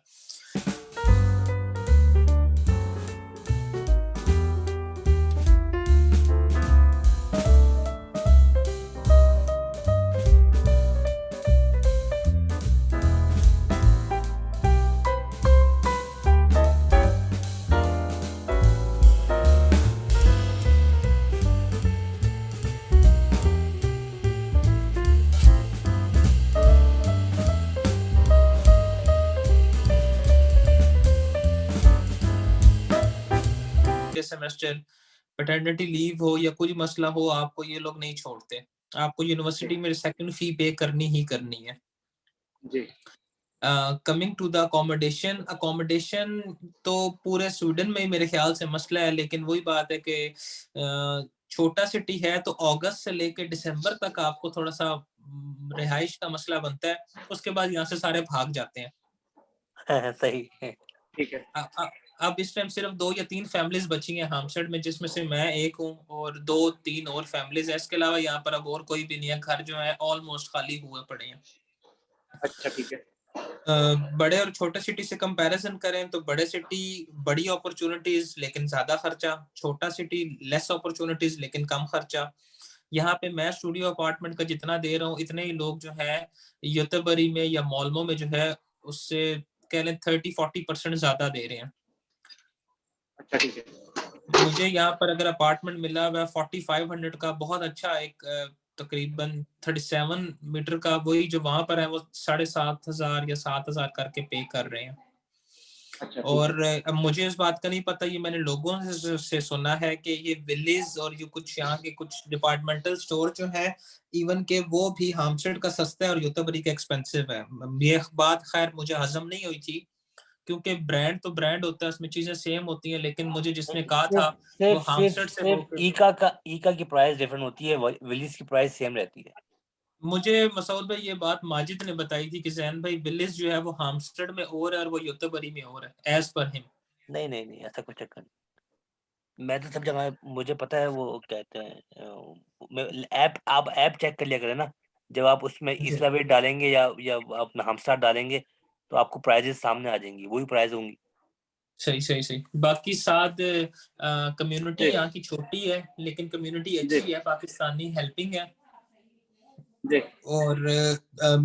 F: सेमेस्टर पैटर्निटी लीव हो या कोई मसला हो, आपको ये लोग नहीं छोड़ते। आपको यूनिवर्सिटी में सेकंड फी पे करनी ही करनी है।
E: जी।
F: कमिंग टू द अकोमोडेशन तो पूरे स्वीडन में ही मेरे ख्याल से मसला है, लेकिन वही बात है कि छोटा सिटी है तो अगस्त से लेकर दिसंबर तक आपको थोड़ा सा रिहाइश का मसला बनता है, उसके बाद यहाँ से सारे भाग जाते हैं।
B: सही है।
E: ठीक है।
F: अब इस टाइम सिर्फ 2 या 3 फैमिलीज बची हैं हार्मस्टेड में, जिसमें से मैं एक हूँ और 2-3 और फैमिलीज है। इसके अलावा यहाँ पर अब और कोई भी नहीं है, घर जो है ऑलमोस्ट खाली हुए पड़े हैं।
E: अच्छा, ठीक है।
F: बड़े और छोटे सिटी से कंपैरिजन करें तो बड़े सिटी बड़ी अपॉर्चुनिटीज लेकिन ज्यादा खर्चा, छोटा सिटी लेस अपॉर्चुनिटीज लेकिन कम खर्चा। यहाँ पे मैं स्टूडियो अपार्टमेंट का जितना दे रहा हूँ, इतने ही लोग जो है युतेबरी में या मॉल्मो में जो है उससे कह लें 30-40% ज्यादा दे रहे हैं।
E: अच्छा, ठीक है।
F: मुझे यहाँ पर अगर अपार्टमेंट मिला हुआ 4500 का, बहुत अच्छा एक तकरीबन 37 मीटर का, वही जो वहां पर है वो 7,500 या 7,000 करके पे कर रहे हैं।
E: अच्छा, ठीक
F: और
E: है।
F: अब मुझे इस बात का नहीं पता, ये मैंने लोगों से सुना है कि ये विलीज और ये कुछ यहाँ के कुछ डिपार्टमेंटल स्टोर जो है, इवन के वो भी हार्मस्टेड का सस्ता है और युतेबरी का एक्सपेंसिव है। ये बात खैर मुझे हजम नहीं हुई थी, क्योंकि ब्रांड तो ब्रांड होता है, उसमें चीजें सेम होती हैं, लेकिन मुझे जिसने कहा था वो हार्मस्टेड से
B: सिर्फ ईका की प्राइस डिफरेंट होती है, विलीज की प्राइस सेम रहती है।
F: मुझे मसूद भाई ये बात माजिद ने बताई थी कि जैन भाई विलेज जो है वो हार्मस्टेड में और है और वो युतेबरी में और है, एज पर हिम।
B: नहीं, ऐसा कुछ चक्कर नहीं। मैं तो सब जगह मुझे पता है, वो कहते हैं आप ऐप चेक कर लिया करें ना, जब आप उसमें इसला वेट डालेंगे या अपना हमस्टार डालेंगे तो आपको प्राइजेस सामने आ जाएंगी, वही प्राइस होंगी।
F: सही। बाकी साथ कम्युनिटी
E: जी
F: यहाँ की छोटी है लेकिन कम्युनिटी
E: जी
F: अच्छी है, पाकिस्तानी हेल्पिंग है।
E: जी
F: और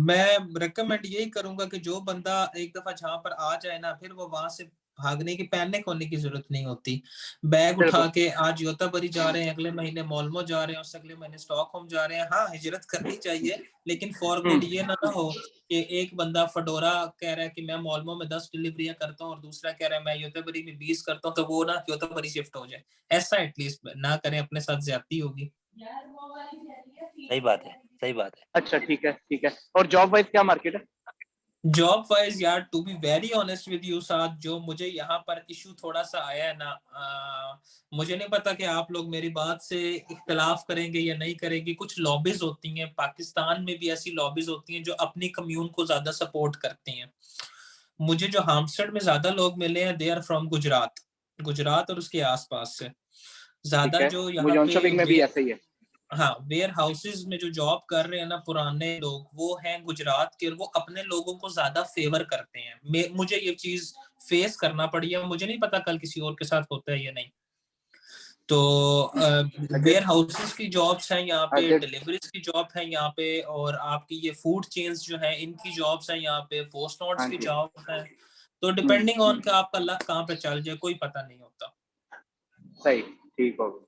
F: मैं रेकमेंड यही करूंगा कि जो बंदा एक दफा जहाँ पर आ जाए ना, फिर वो वहां से भागने की, पैनिक होने की जरूरत नहीं होती। बैग उठा
E: बिल्कुल
F: के आज योताबरी जा रहे हैं, अगले महीने मोल्मो जा रहे हैं, उससे अगले महीने स्टॉकहोम जा रहे हैं। हाँ, हिजरत करनी चाहिए, लेकिन फॉर गुड ये ना हो कि एक बंदा फडोरा कह रहा है कि मैं मोल्मो में 10 डिलीवरियां करता हूँ और दूसरा कह रहा है मैं योताबरी में 20 करता हूँ, तो वो ना योताबरी शिफ्ट हो जाए। ऐसा एटलीस्ट ना करें, अपने साथ ज्यादती होगी।
B: सही बात है, सही बात है।
E: अच्छा ठीक है। और जॉब वाइज क्या मार्केट है?
F: जॉब वाइज यार, to be very honest with you साथ, जो मुझे यहाँ पर इशू थोड़ा सा आया है ना, मुझे नहीं पता कि आप लोग मेरी बात से इख्तलाफ करेंगे या नहीं करेंगे। कुछ लॉबीज होती हैं पाकिस्तान में भी, ऐसी लॉबीज होती हैं जो अपनी कम्यून को ज्यादा सपोर्ट करती हैं। मुझे जो हार्मस्टेड में ज्यादा लोग मिले हैं, दे आर फ्रॉम गुजरात और उसके आसपास से।
E: ठीक
F: ज्यादा
E: है,
F: जो
E: वो
F: यहाँ
E: जॉन
F: पे
E: शॉपिंग में भी ऐसा ही है।
F: हाँ, वेयर हाउसेज में जो जॉब कर रहे हैं ना पुराने लोग, वो हैं गुजरात के, और वो अपने लोगों को ज्यादा फेवर करते हैं। मुझे ये चीज फेस करना पड़ी है, मुझे नहीं पता कल किसी और के साथ होता है या नहीं। तो वेयर हाउसेज की जॉब्स हैं यहाँ पे,
E: अजित
F: डिलीवरीज की जॉब है यहाँ पे, और आपकी ये फूड चेन्स जो है इनकी जॉब्स हैं यहाँ पे, पोस्ट नोट्स
E: हाँ
F: की
E: जी
F: जॉब है। तो डिपेंडिंग ऑन का आपका लक कहाँ पे चल जाए, कोई पता नहीं होता।
E: सही, ठीक हो गया।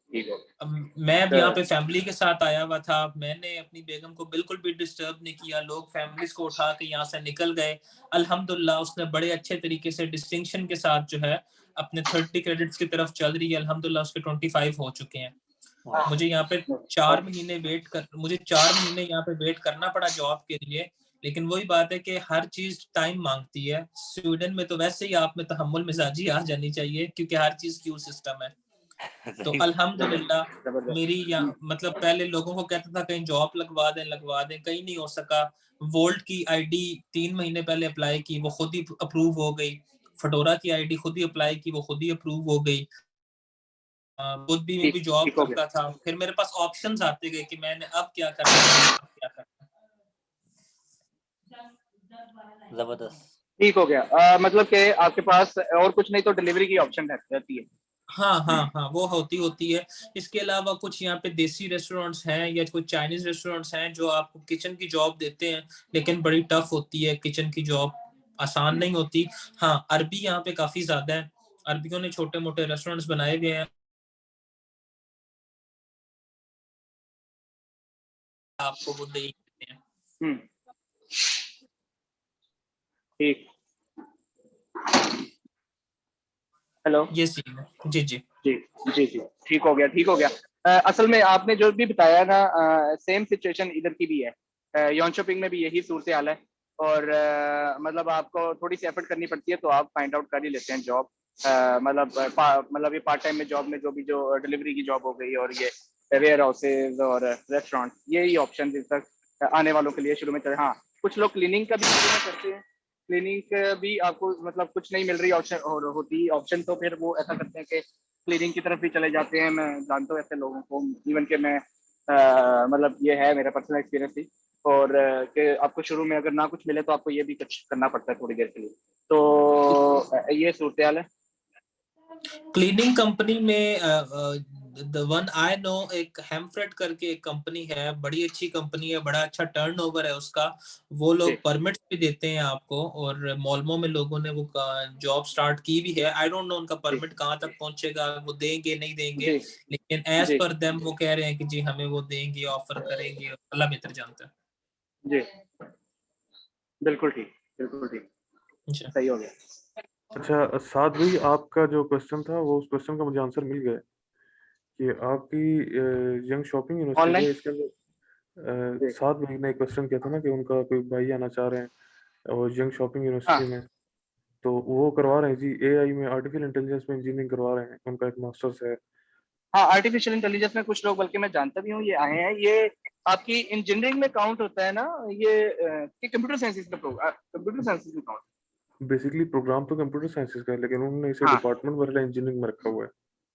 F: अब मैं अब
E: तो
F: यहाँ पे फैमिली के साथ आया हुआ था, मैंने अपनी बेगम को बिल्कुल भी डिस्टर्ब नहीं किया। लोग फैमिलीज को उठा के यहाँ से निकल गए। अल्हम्दुलिल्लाह उसने बड़े अच्छे तरीके से डिस्टिंक्शन के साथ जो है अपने 30 क्रेडिट्स की तरफ चल रही है। अल्हम्दुलिल्लाह उसके 25 हो चुके हैं। मुझे यहाँ पे 4 महीने यहाँ पे वेट करना पड़ा जॉब के लिए। लेकिन वही बात है कि हर चीज टाइम मांगती है। स्वीडन में तो वैसे ही आप में तहम्मुल मिजाजी आ जानी चाहिए, क्योंकि हर चीज क्यू सिस्टम है। तो
B: सही।
F: अल्हम्दुलिल्लाह
E: जबरदस्त।
F: मेरी यहाँ, मतलब पहले लोगों को कहता था कहीं जॉब लगवा दें, कहीं नहीं हो सका। वोल्ट की आईडी 3 महीने पहले अप्लाई की, वो खुद ही अप्रूव हो गई। फडोरा की आईडी खुद ही अप्लाई की, वो खुद ही अप्रूव हो गई। खुद भी मैं भी जॉब
E: ठीक हो गया।
F: करता था, फिर मेरे पास ऑप्शंस आते गए कि मैंने अब क्या करना है।
B: जबरदस्त।
E: ठीक हो गया। मतलब कि आपके पास और कुछ नहीं तो डिलीवरी की ऑप्शन रहती है।
F: हाँ, वो होती है। इसके अलावा कुछ यहाँ पे देसी रेस्टोरेंट्स हैं या कुछ चाइनीज रेस्टोरेंट्स हैं जो आपको किचन की जॉब देते हैं, लेकिन बड़ी टफ होती है किचन की जॉब, आसान नहीं होती। हाँ, अरबी यहाँ पे काफी ज्यादा है। अरबियों ने छोटे मोटे रेस्टोरेंट्स बनाए हुए हैं, आपको वो दे ही देते हैं।
E: हम्म, ठीक। हेलो।
F: ये सीन है। जी
E: जी जी, ठीक हो गया। असल में आपने जो भी बताया ना, सेम सिचुएशन इधर की भी है। यॉन शॉपिंग में भी यही सूरत हाल है। और मतलब आपको थोड़ी सी एफर्ट करनी पड़ती है तो आप फाइंड आउट कर ही लेते हैं जॉब। मतलब ये पार्ट टाइम में जॉब में जो डिलीवरी की जॉब हो गई, और ये वेयर हाउसेज और रेस्टोरेंट, यही ऑप्शन इस तक आने वालों के लिए शुरू में चले। हाँ, कुछ लोग क्लीनिंग का भी शुरू में करते हैं। क्लीनिंग भी आपको मतलब कुछ नहीं मिल रही ऑप्शन और होती ऑप्शन, तो फिर वो ऐसा करते हैं कि क्लीनिंग की तरफ भी चले जाते हैं। मैं जानता हूँ ऐसे लोगों को, इवन के मैं मतलब ये है मेरा पर्सनल एक्सपीरियंस ही। और कि आपको शुरू में अगर ना कुछ मिले तो आपको ये भी कुछ करना पड़ता है थोड़ी देर के लिए। तो ये सूरत हाल है।
F: क्लीनिंग कंपनी में द वन आई नो, एक हेम्फ्रेड करके एक कंपनी है, बड़ी अच्छी कंपनी है, बड़ा अच्छा टर्नओवर है उसका। वो
E: जी
F: लोग परमिट भी देते हैं आपको, और मॉल्मो में लोगों ने वो जॉब स्टार्ट की भी है। आई डोंट नो उनका
E: जी
F: परमिट कहाँ तक पहुंचेगा, वो देंगे नहीं देंगे,
E: जी
F: लेकिन एज
E: जी
F: पर देम वो कह रहे हैं कि जी हमें वो देंगे, ऑफर करेंगे। अल्लाह बेहतर जानता है।
E: जी, बिल्कुल ठीक।
F: अच्छा।
E: सही हो गया।
A: अच्छा साद भाई, आपका जो क्वेश्चन था वो उस क्वेश्चन का मुझे आंसर मिल गया है कि आपकी यंग शॉपिंग यूनिवर्सिटी जो
E: ऑनलाइन।
A: है इसके अंदर
E: जी
A: साद भाई ने एक क्वेश्चन किया था ना कि उनका कोई भाई आना चाह रहे हैं और यंग शॉपिंग
E: हाँ
A: यूनिवर्सिटी में, तो वो करवा रहे हैं जी एआई में, आर्टिफिशियल इंटेलिजेंस में इंजीनियरिंग करवा रहे हैं, उनका एक मास्टर्स है।
E: हाँ, आर्टिफिशियल इंटेलिजेंस में कुछ लोग, बल्कि मैं जानता भी हूँ, ये आए हैं। ये आपकी इंजीनियरिंग में काउंट होता है ना? ये कंप्यूटर साइंसेज में काउंट।
A: बेसिकली प्रोग्राम तो कंप्यूटर साइंसेस का है, लेकिन उन्होंने इसे
E: हाँ
A: डिपार्टमेंट वाला इंजीनियरिंग में रखा हुआ है।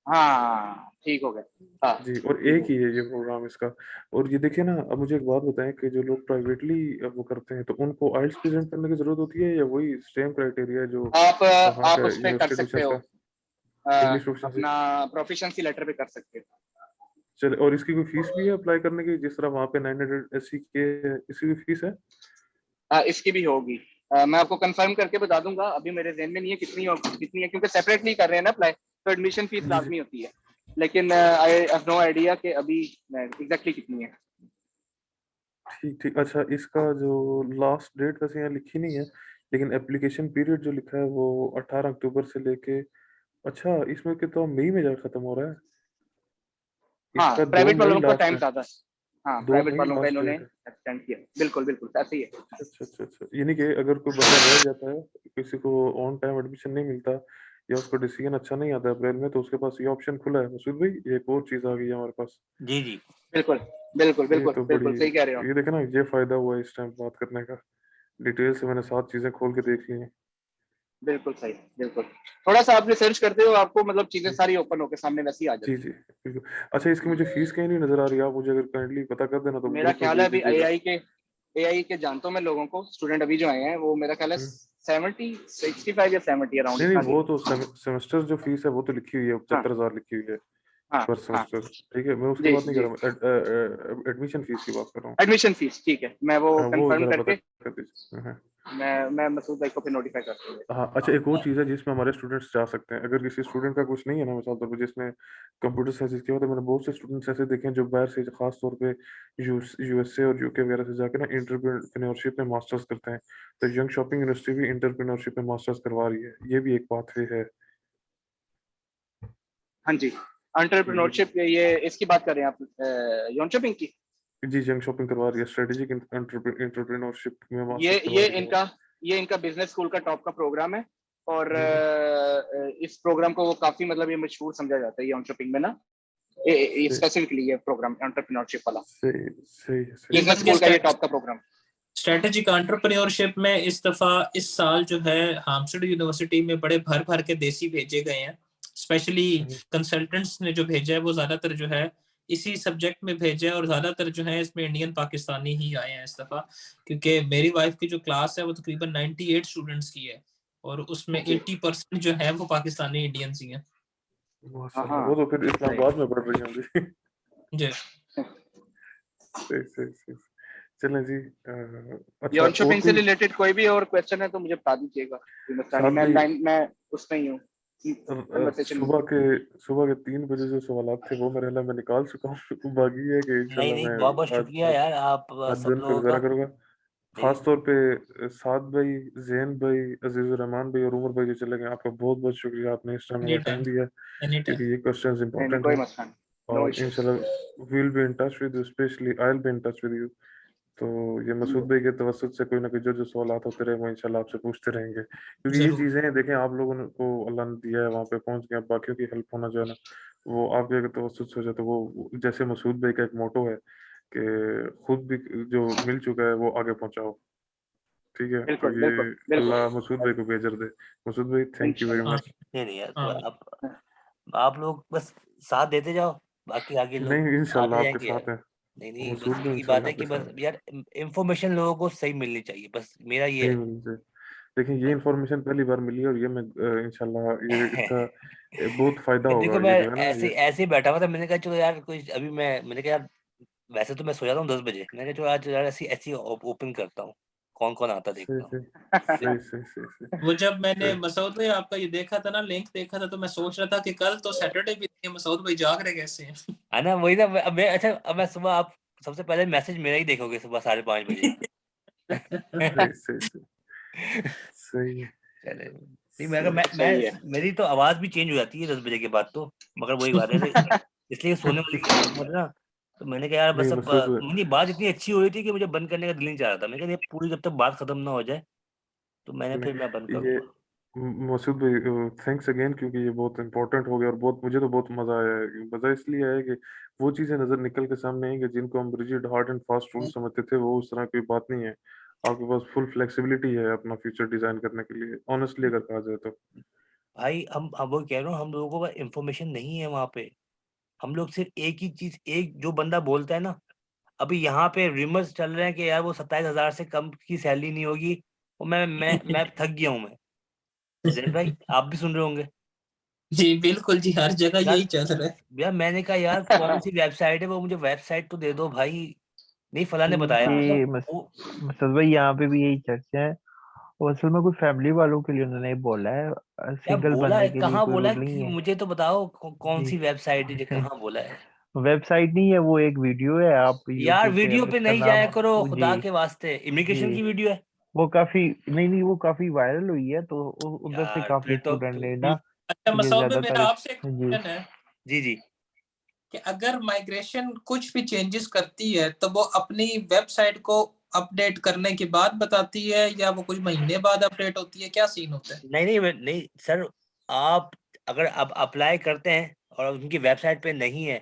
E: हाँ, ठीक हो गया। हाँ
A: जी, और एक ही है ये प्रोग्राम इसका। और ये देखिए ना, अब मुझे एक बात बताएं कि जो लोग प्राइवेटली वो करते हैं तो उनको आइल्स प्रेजेंट करने की जरूरत होती है या वही सेम क्राइटेरिया है जो वहाँ
E: आप
A: का
E: उस पे कर
A: यूनिवर्सिटी
E: सकते
A: एडमिशंस
E: हो,
A: का? English proficiency.
E: अपना प्रोफिशिएंसी लेटर पे कर सकते हो।
A: चले, और इसकी कोई फीस भी है अप्लाई करने की, जिस तरह वहाँ पे 900 SC के इसकी भी फीस है?
E: इसकी भी होगी। मैं आपको कंफर्म करके बता दूंगा, अभी मेरे ज़हन में नहीं है कितनी है, क्योंकि सेपरेटली कर रहे हैं ना अप्लाई, तो एडमिशन फीस
A: जी जी,
E: लाजमी होती है। लेकिन आई हैव नो आइडिया कि अभी एग्जैक्टली कितनी है।
A: ठीक ठीक। अच्छा, इसका जो लास्ट डेट वैसे यहाँ लिखी नहीं है, लेकिन एप्लीकेशन पीरियड जो लिखा है वो 18 अक्टूबर से लेके, अच्छा इसमें कि तो मई में जाकर खत्म हो रहा है।
E: हाँ,
A: इसका 2
E: प्राइवेट
A: मई
E: वालों को
A: लास्ट
E: टाइम
A: है।
E: ज्यादा। हाँ,
A: 2
E: प्राइवेट
A: मई
E: वालों का
A: लास्ट
E: इन्होंने
A: डेट है।
E: एक्सटेंड किया। बिल्कुल बिल्कुल ऐसे ही है।
A: अच्छा अच्छा अच्छा। यानी कि अगर कोई बंदा रह जाता है, किसी को ऑन टाइम एडमिशन नहीं मिलता या उसका डिसीजन अच्छा नहीं आता अप्रैल में, तो उसके पास ये ऑप्शन खुला है। मसूद भाई, ये एक और चीज आ गई है हमारे पास।
B: जी जी।
E: बिल्कुल बिल्कुल
A: ये
E: बिल्कुल
A: तो बड़ी,
E: बिल्कुल सही कह रहे हो।
A: ये देखे ना, ये फायदा हुआ है इस टाइम बात करने का। डिटेल से मैंने 7 चीजें खोल के देख ली हैं।
E: बिल्कुल सही, बिल्कुल। थोड़ा सा आप रिसर्च करते हो, आपको मतलब चीजें
A: जी
E: सारी ओपन होकर सामने वैसे ही आ
A: जी
E: जाती
A: जी, बिल्कुल। अच्छा, इसकी मुझे फीस कहीं नहीं नजर आ रही, आप मुझे अगर काइंडली पता कर देना तो
E: है। मेरा
A: ग्रुप में
E: ख्याल है
A: भेज
E: अभी
A: दीजिएगा।
E: एआई के जानता हूँ मैं लोगों को, स्टूडेंट अभी जो आए हैं वो मेरा ख्याल है
A: हम्म।
E: 65 या 70 अराउंड
A: नहीं नहीं,
E: इतना ही
A: वो
E: है।
A: तो सेमेस्टर जो फीस है वो तो लिखी हुई है,
E: हाँ
A: 75,000 लिखी हुई है
E: हाँ
A: पर
E: हाँ।
A: सेमेस्टर। ठीक है, मैं उसकी
E: जी
A: बात नहीं कर
E: जी।
A: रहा, मैं एडमिशन फीस की बात कर रहा हूँ।
E: एडमिशन फीस ठीक है, मैं वो
A: हाँ, वो
E: कंफर्म
A: जरा पता
E: करके
A: कर दीजिए। हाँ
E: मैं मसूद भाई को फिर नोटिफाई करता हूँ।
A: हाँ। अच्छा, एक और चीज़ है जिसमें हमारे स्टूडेंट्स जा सकते हैं। अगर किसी स्टूडेंट का कुछ नहीं है ना, मिसाल तौर पर जिसने कंप्यूटर साइंस किया हो, तो मैंने बहुत से स्टूडेंट्स ऐसे देखे हैं जो बाहर से, खास तौर पे यूएसए और यूके वगैरह से जाकर ना एंटरप्रेन्योरशिप में मास्टर्स करते हैं। तो यंग शॉपिंग यूनिवर्सिटी भी एंटरप्रेन्योरशिप में मास्टर्स करवा रही है, ये भी एक पाथवे है।
E: हाँ जी,
A: ये भी,
E: एंटरप्रेन्योरशिप, ये इसकी बात कर रहे हैं आप यौन शॉपिंग की?
A: जी, यंग शॉपिंग करवा रही है, स्ट्रेटेजिक एंटरप्रेन्योरशिप में
E: ये
A: मास्टर्स करवा
E: ये
A: रही है वो।
E: इनका ये इनका बिजनेस स्कूल का टॉप का प्रोग्राम है। और
A: जी जी,
E: इस प्रोग्राम को वो काफी मतलब ये मशहूर समझा जाता है यौन शॉपिंग में ना।
A: सही
E: स्पेसिफिकली ये प्रोग्राम एंटरप्रेन्योरशिप वाला
A: सही सही है, सही है।
E: बिजनेस
F: इवन के
E: स्कूल का ये टॉप का प्रोग्राम।
F: स्ट्रेटेजिक एंटरप्रेन्योरशिप में इस दफा इस साल जो है हार्मस्टेड यूनिवर्सिटी में बड़े भर भर के देसी भेजे गए हैं। स्पेशली
A: हम्म,
F: कंसल्टेंट्स ने जो भेजा है वो ज्यादातर जो है इसी सब्जेक्ट में भेजा है, और ज्यादातर जो है इसमें इंडियन पाकिस्तानी ही आए हैं इस दफा, क्योंकि मेरी वाइफ की जो क्लास है वो तकरीबन 98 स्टूडेंट्स की है, और उसमें
E: जी
F: 80% जो है वो पाकिस्तानी इंडियंस ही हैं।
A: माशाल्लाह,
E: हाँ
A: वो तो फिर
E: सही।
A: इस्लामाबाद में पढ़ रही होंगी।
F: जी।
A: सही सही सही। चलें जी। अच्छा,
E: यौन
A: और
E: शॉपिंग से
A: कोई
E: रिलेटेड कोई भी और क्वेश्चन है तो मुझे बता दीजिएगा।
A: साथ
E: मैं
A: भाई,
E: लाइन मैं उसमें ही हूँ कन्वर्सेशन में।
A: सुबह के 3 बजे जो सवाल थे वो मेरे ख्याल में मैं निकाल चुका हूँ। बाकी है कि
B: नहीं
A: इंशाल्लाह
B: नहीं,
A: मैं
B: बहुत बहुत
A: आज
B: शुक्रिया
A: आज
B: यार, आप
A: आज
B: सब
A: दिन पे
B: लोगों
A: गुजारा
B: का।
A: करूंगा।
B: नहीं
A: खास तौर पे साद भाई, जैन भाई, अजीजुर रहमान भाई और उमर भाई जो चले गए, आपका बहुत बहुत शुक्रिया, आपने इस टाइम
F: एनी
A: हमें टाइम
F: टाइम,
A: दिया,
F: एनी टाइम।
A: क्योंकि ये क्वेश्चंस
E: नहीं नहीं,
A: इंपॉर्टेंट
E: कोई
A: हैं।
E: मसला नहीं, नो
A: और
E: इश्यूज।
A: इंशाल्लाह will be in touch with you, especially I will be in touch with you. तो ये मसूद भाई के तवसत से कोई ना कोई जो सवाल होते रहे वो इंशाल्लाह आपसे पूछते रहेंगे, क्योंकि ये
F: जरूर।
A: चीज़ें हैं, देखें आप लोगों को अल्लाह ने दिया है, वहाँ पे पहुँच गए, अब बाकियों की हेल्प होना जो है ना, वो आपके अगर तवसत से हो जाए तो वो, जैसे मसूद भाई का एक मोटो है कि खुद भी जो मिल चुका है वो आगे पहुँचाओ। ठीक है, तो
E: बिल्कुल
A: ये
E: बिल्कुल बिल्कुल।
A: अल्लाह मसूद भाई को बेजर दे। मसूद भाई, थैंक यू वेरी
F: हाँ।
E: इंशाल्लाह।
A: मच।
B: नहीं नहीं यार, तो
F: हाँ।
B: आप लोग बस साथ देते जाओ, बाकी आगे लोग
A: नहीं,
B: आते
A: इंशाल्लाह आपके
B: जाएंगे यार।
A: साथ हैं,
B: नहीं नहीं, बस
A: मसूद भी
B: यही बात
A: इंशाल्लाह
B: है
A: आपके
B: कि बस
A: साथ
B: यार इंफॉर्मेशन लोगों को सही मिलनी चाहिए, बस मेरा ये
A: सही मिलनी चाहिए। देखिए, ये इन्फॉर्मेशन पहली बार मिली है और ये मैं इंशाल्लाह ये इसका
B: है।
A: बहुत फायदा
B: देखो,
A: होगा,
B: मैं
A: ये जो है ना
B: ऐसे
A: ये।
B: ऐसे ही बैठा हुआ था, मैंने कहा चलो यार कोई अभी मैंने कहा यार, वैसे तो मैं सो जाता हूँ 10 बजे, मैंने कहा चलो आज यार ऐसी ऐसी ओपन करता हूँ, कौन कौन आता
A: सही
B: देखता हूँ।
A: सही सही सही सही सही
F: वो जब मैंने
A: सही।
F: मसूद भाई आपका ये देखा था ना, लिंक देखा था, तो मैं सोच रहा था कि कल तो सैटरडे भी है, मसूद भाई जाग रहे कैसे हैं।
B: है ना, वही ना, मैं अच्छा, अब मैं सुबह, आप सबसे पहले मैसेज मेरा ही देखोगे सुबह 5:30 बजे।
A: सही सही सही सही है,
B: चले नहीं, मैं
E: सही है।
B: मेरी तो आवाज भी चेंज हो जाती है 10 बजे के बाद तो, मगर वही बात है, इसलिए सोने वाली प्रॉब्लम होती है ना। तो मैंने कहा यार बस
A: नहीं
B: अब
A: मसूद,
B: मेरी बात इतनी अच्छी हो रही थी कि मुझे बंद करने का दिल नहीं चाह रहा था, मैं कहा ये पूरी जब तक बात खत्म ना हो जाए तो मैं बंद
A: नहीं ये
B: करूंगा।
A: मसूद भाई, थैंक्स अगेन, क्योंकि ये बहुत इंपॉर्टेंट हो गया और बहुत, मुझे तो बहुत मजा आया है। मजा इसलिए आया कि वो चीजें नजर निकल के सामने आई कि जिनको हम rigid hard and fast rule समझते थे, वो उस तरह की बात नहीं है। आपके पास फुल फ्लेक्सिबिलिटी है अपना फ्यूचर डिजाइन करने के लिए, ऑनेस्टली अगर कहा जाए तो।
B: भाई हम वो कह रहा हूँ, हम लोगों को इंफॉर्मेशन नहीं है वहाँ पे, हम लोग सिर्फ एक ही चीज, एक जो बंदा बोलता है ना, अभी यहाँ पे रिमर्स चल रहे हैं कि यार वो 27,000 से कम की सैलरी नहीं होगी, और मैं थक गया हूँ। मैं जैन भाई आप भी सुन रहे होंगे
F: जी बिल्कुल जी, हर जगह
B: यार।
F: यही चल रहा है।
B: यार मैंने कहा यार कौन सी वेबसाइट है वो, मुझे वेबसाइट तो दे दो भाई। नहीं फला ने बताया,
D: ये
B: मतलब वो
D: मसद भाई यहाँ पे भी यही चर्चा है, और असल में कोई फैमिली वालों के लिए उन्होंने बोला है,
B: क्या
D: सिंगल
B: बोला है,
D: बंदे के लिए
B: कहाँ
D: कोई
B: बोला
D: रूल
B: है
D: नहीं
B: कि
D: है
B: मुझे तो बताओ कौन सी वेबसाइट है, जो
D: जी।
B: कहाँ बोला है।
D: वेबसाइट नहीं है वो, एक वीडियो है, आप
B: यार
D: यूट्यूब पे
B: वीडियो पे
D: इसका
B: नहीं
D: नाम
B: जाया करो खुदा
D: जी
B: के वास्ते, इमिग्रेशन
D: जी
B: की वीडियो है।
D: वो काफी नहीं, वो काफी वायरल हुई है, तो उधर से
B: यार
D: काफी
B: फिर तो
D: स्टूडेंट ने ना
F: अच्छा
D: ये
F: मसऊद भाई,
D: ज्यादा
F: मेरा
D: तारीफ
F: आपसे एक
D: जी
F: क्वेश्चन है
B: जी जी।
F: कि अगर माइग्रेशन कुछ भी चेंजेस करती है तो वो अपनी वेबसाइट को अपडेट करने के बाद बताती है, या वो कुछ महीने बाद अपडेट होती है, क्या सीन होता है?
B: नहीं सर, आप अगर आप अप्लाई करते हैं और उनकी वेबसाइट पे नहीं है,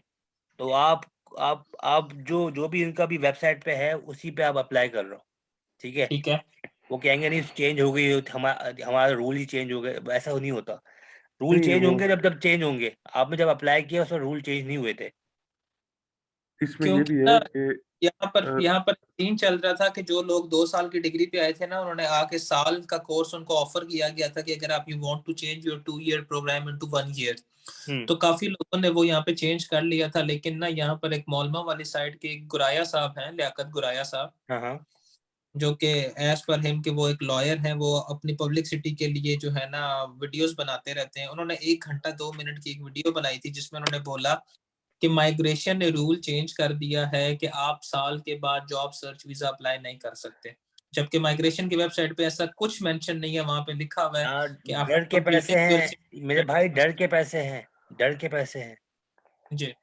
B: तो आप जो जो भी उनका भी वेबसाइट पे है उसी पे आप अप्लाई कर रहे हो, ठीक है।
F: ठीक है।
B: वो कहेंगे नहीं चेंज हो गई, हमारा रूल ही चेंज हो गए, ऐसा नहीं होता। रूल
A: नहीं
B: चेंज
A: वो
B: होंगे जब जब चेंज होंगे, आपने जब अप्लाई किया उसमें रूल चेंज नहीं हुए थे।
A: इसमें ये
F: क्योंकि
A: भी
F: ना
A: है कि
F: यहाँ पर सीन चल रहा था कि जो लोग 2 साल की डिग्री पे आए थे ना, उन्होंने आके साल का कोर्स उनको ऑफर किया गया था कि अगर आप you want to change your 2 year program into 1 year, तो काफी लोगों ने वो यहाँ पे चेंज कर लिया था। लेकिन ना यहाँ पर एक मौलमा वाली साइड के एक गुराया साहब हैं, लियाकत गुराया साहब,
B: हाँ हाँ
F: जो कि एज पर हिम कि वो एक लॉयर हैं, वो अपनी पब्लिसिटी के लिए जो है ना वीडियोस बनाते रहते हैं। उन्होंने 1 घंटा 2 मिनट की एक वीडियो बनाई थी जिसमें उन्होंने बोला कि माइग्रेशन ने रूल चेंज कर दिया है कि आप साल के बाद जॉब सर्च वीजा अप्लाई नहीं कर सकते, जबकि माइग्रेशन की वेबसाइट पे ऐसा कुछ मेंशन नहीं है। वहां पे लिखा हुआ है
B: यार,
F: कि आफ्टर
B: डर के पैसे
F: कंप्लीटिंग योर
B: हैं मेरे भाई, डर के पैसे हैं, डर के पैसे हैं।
F: जी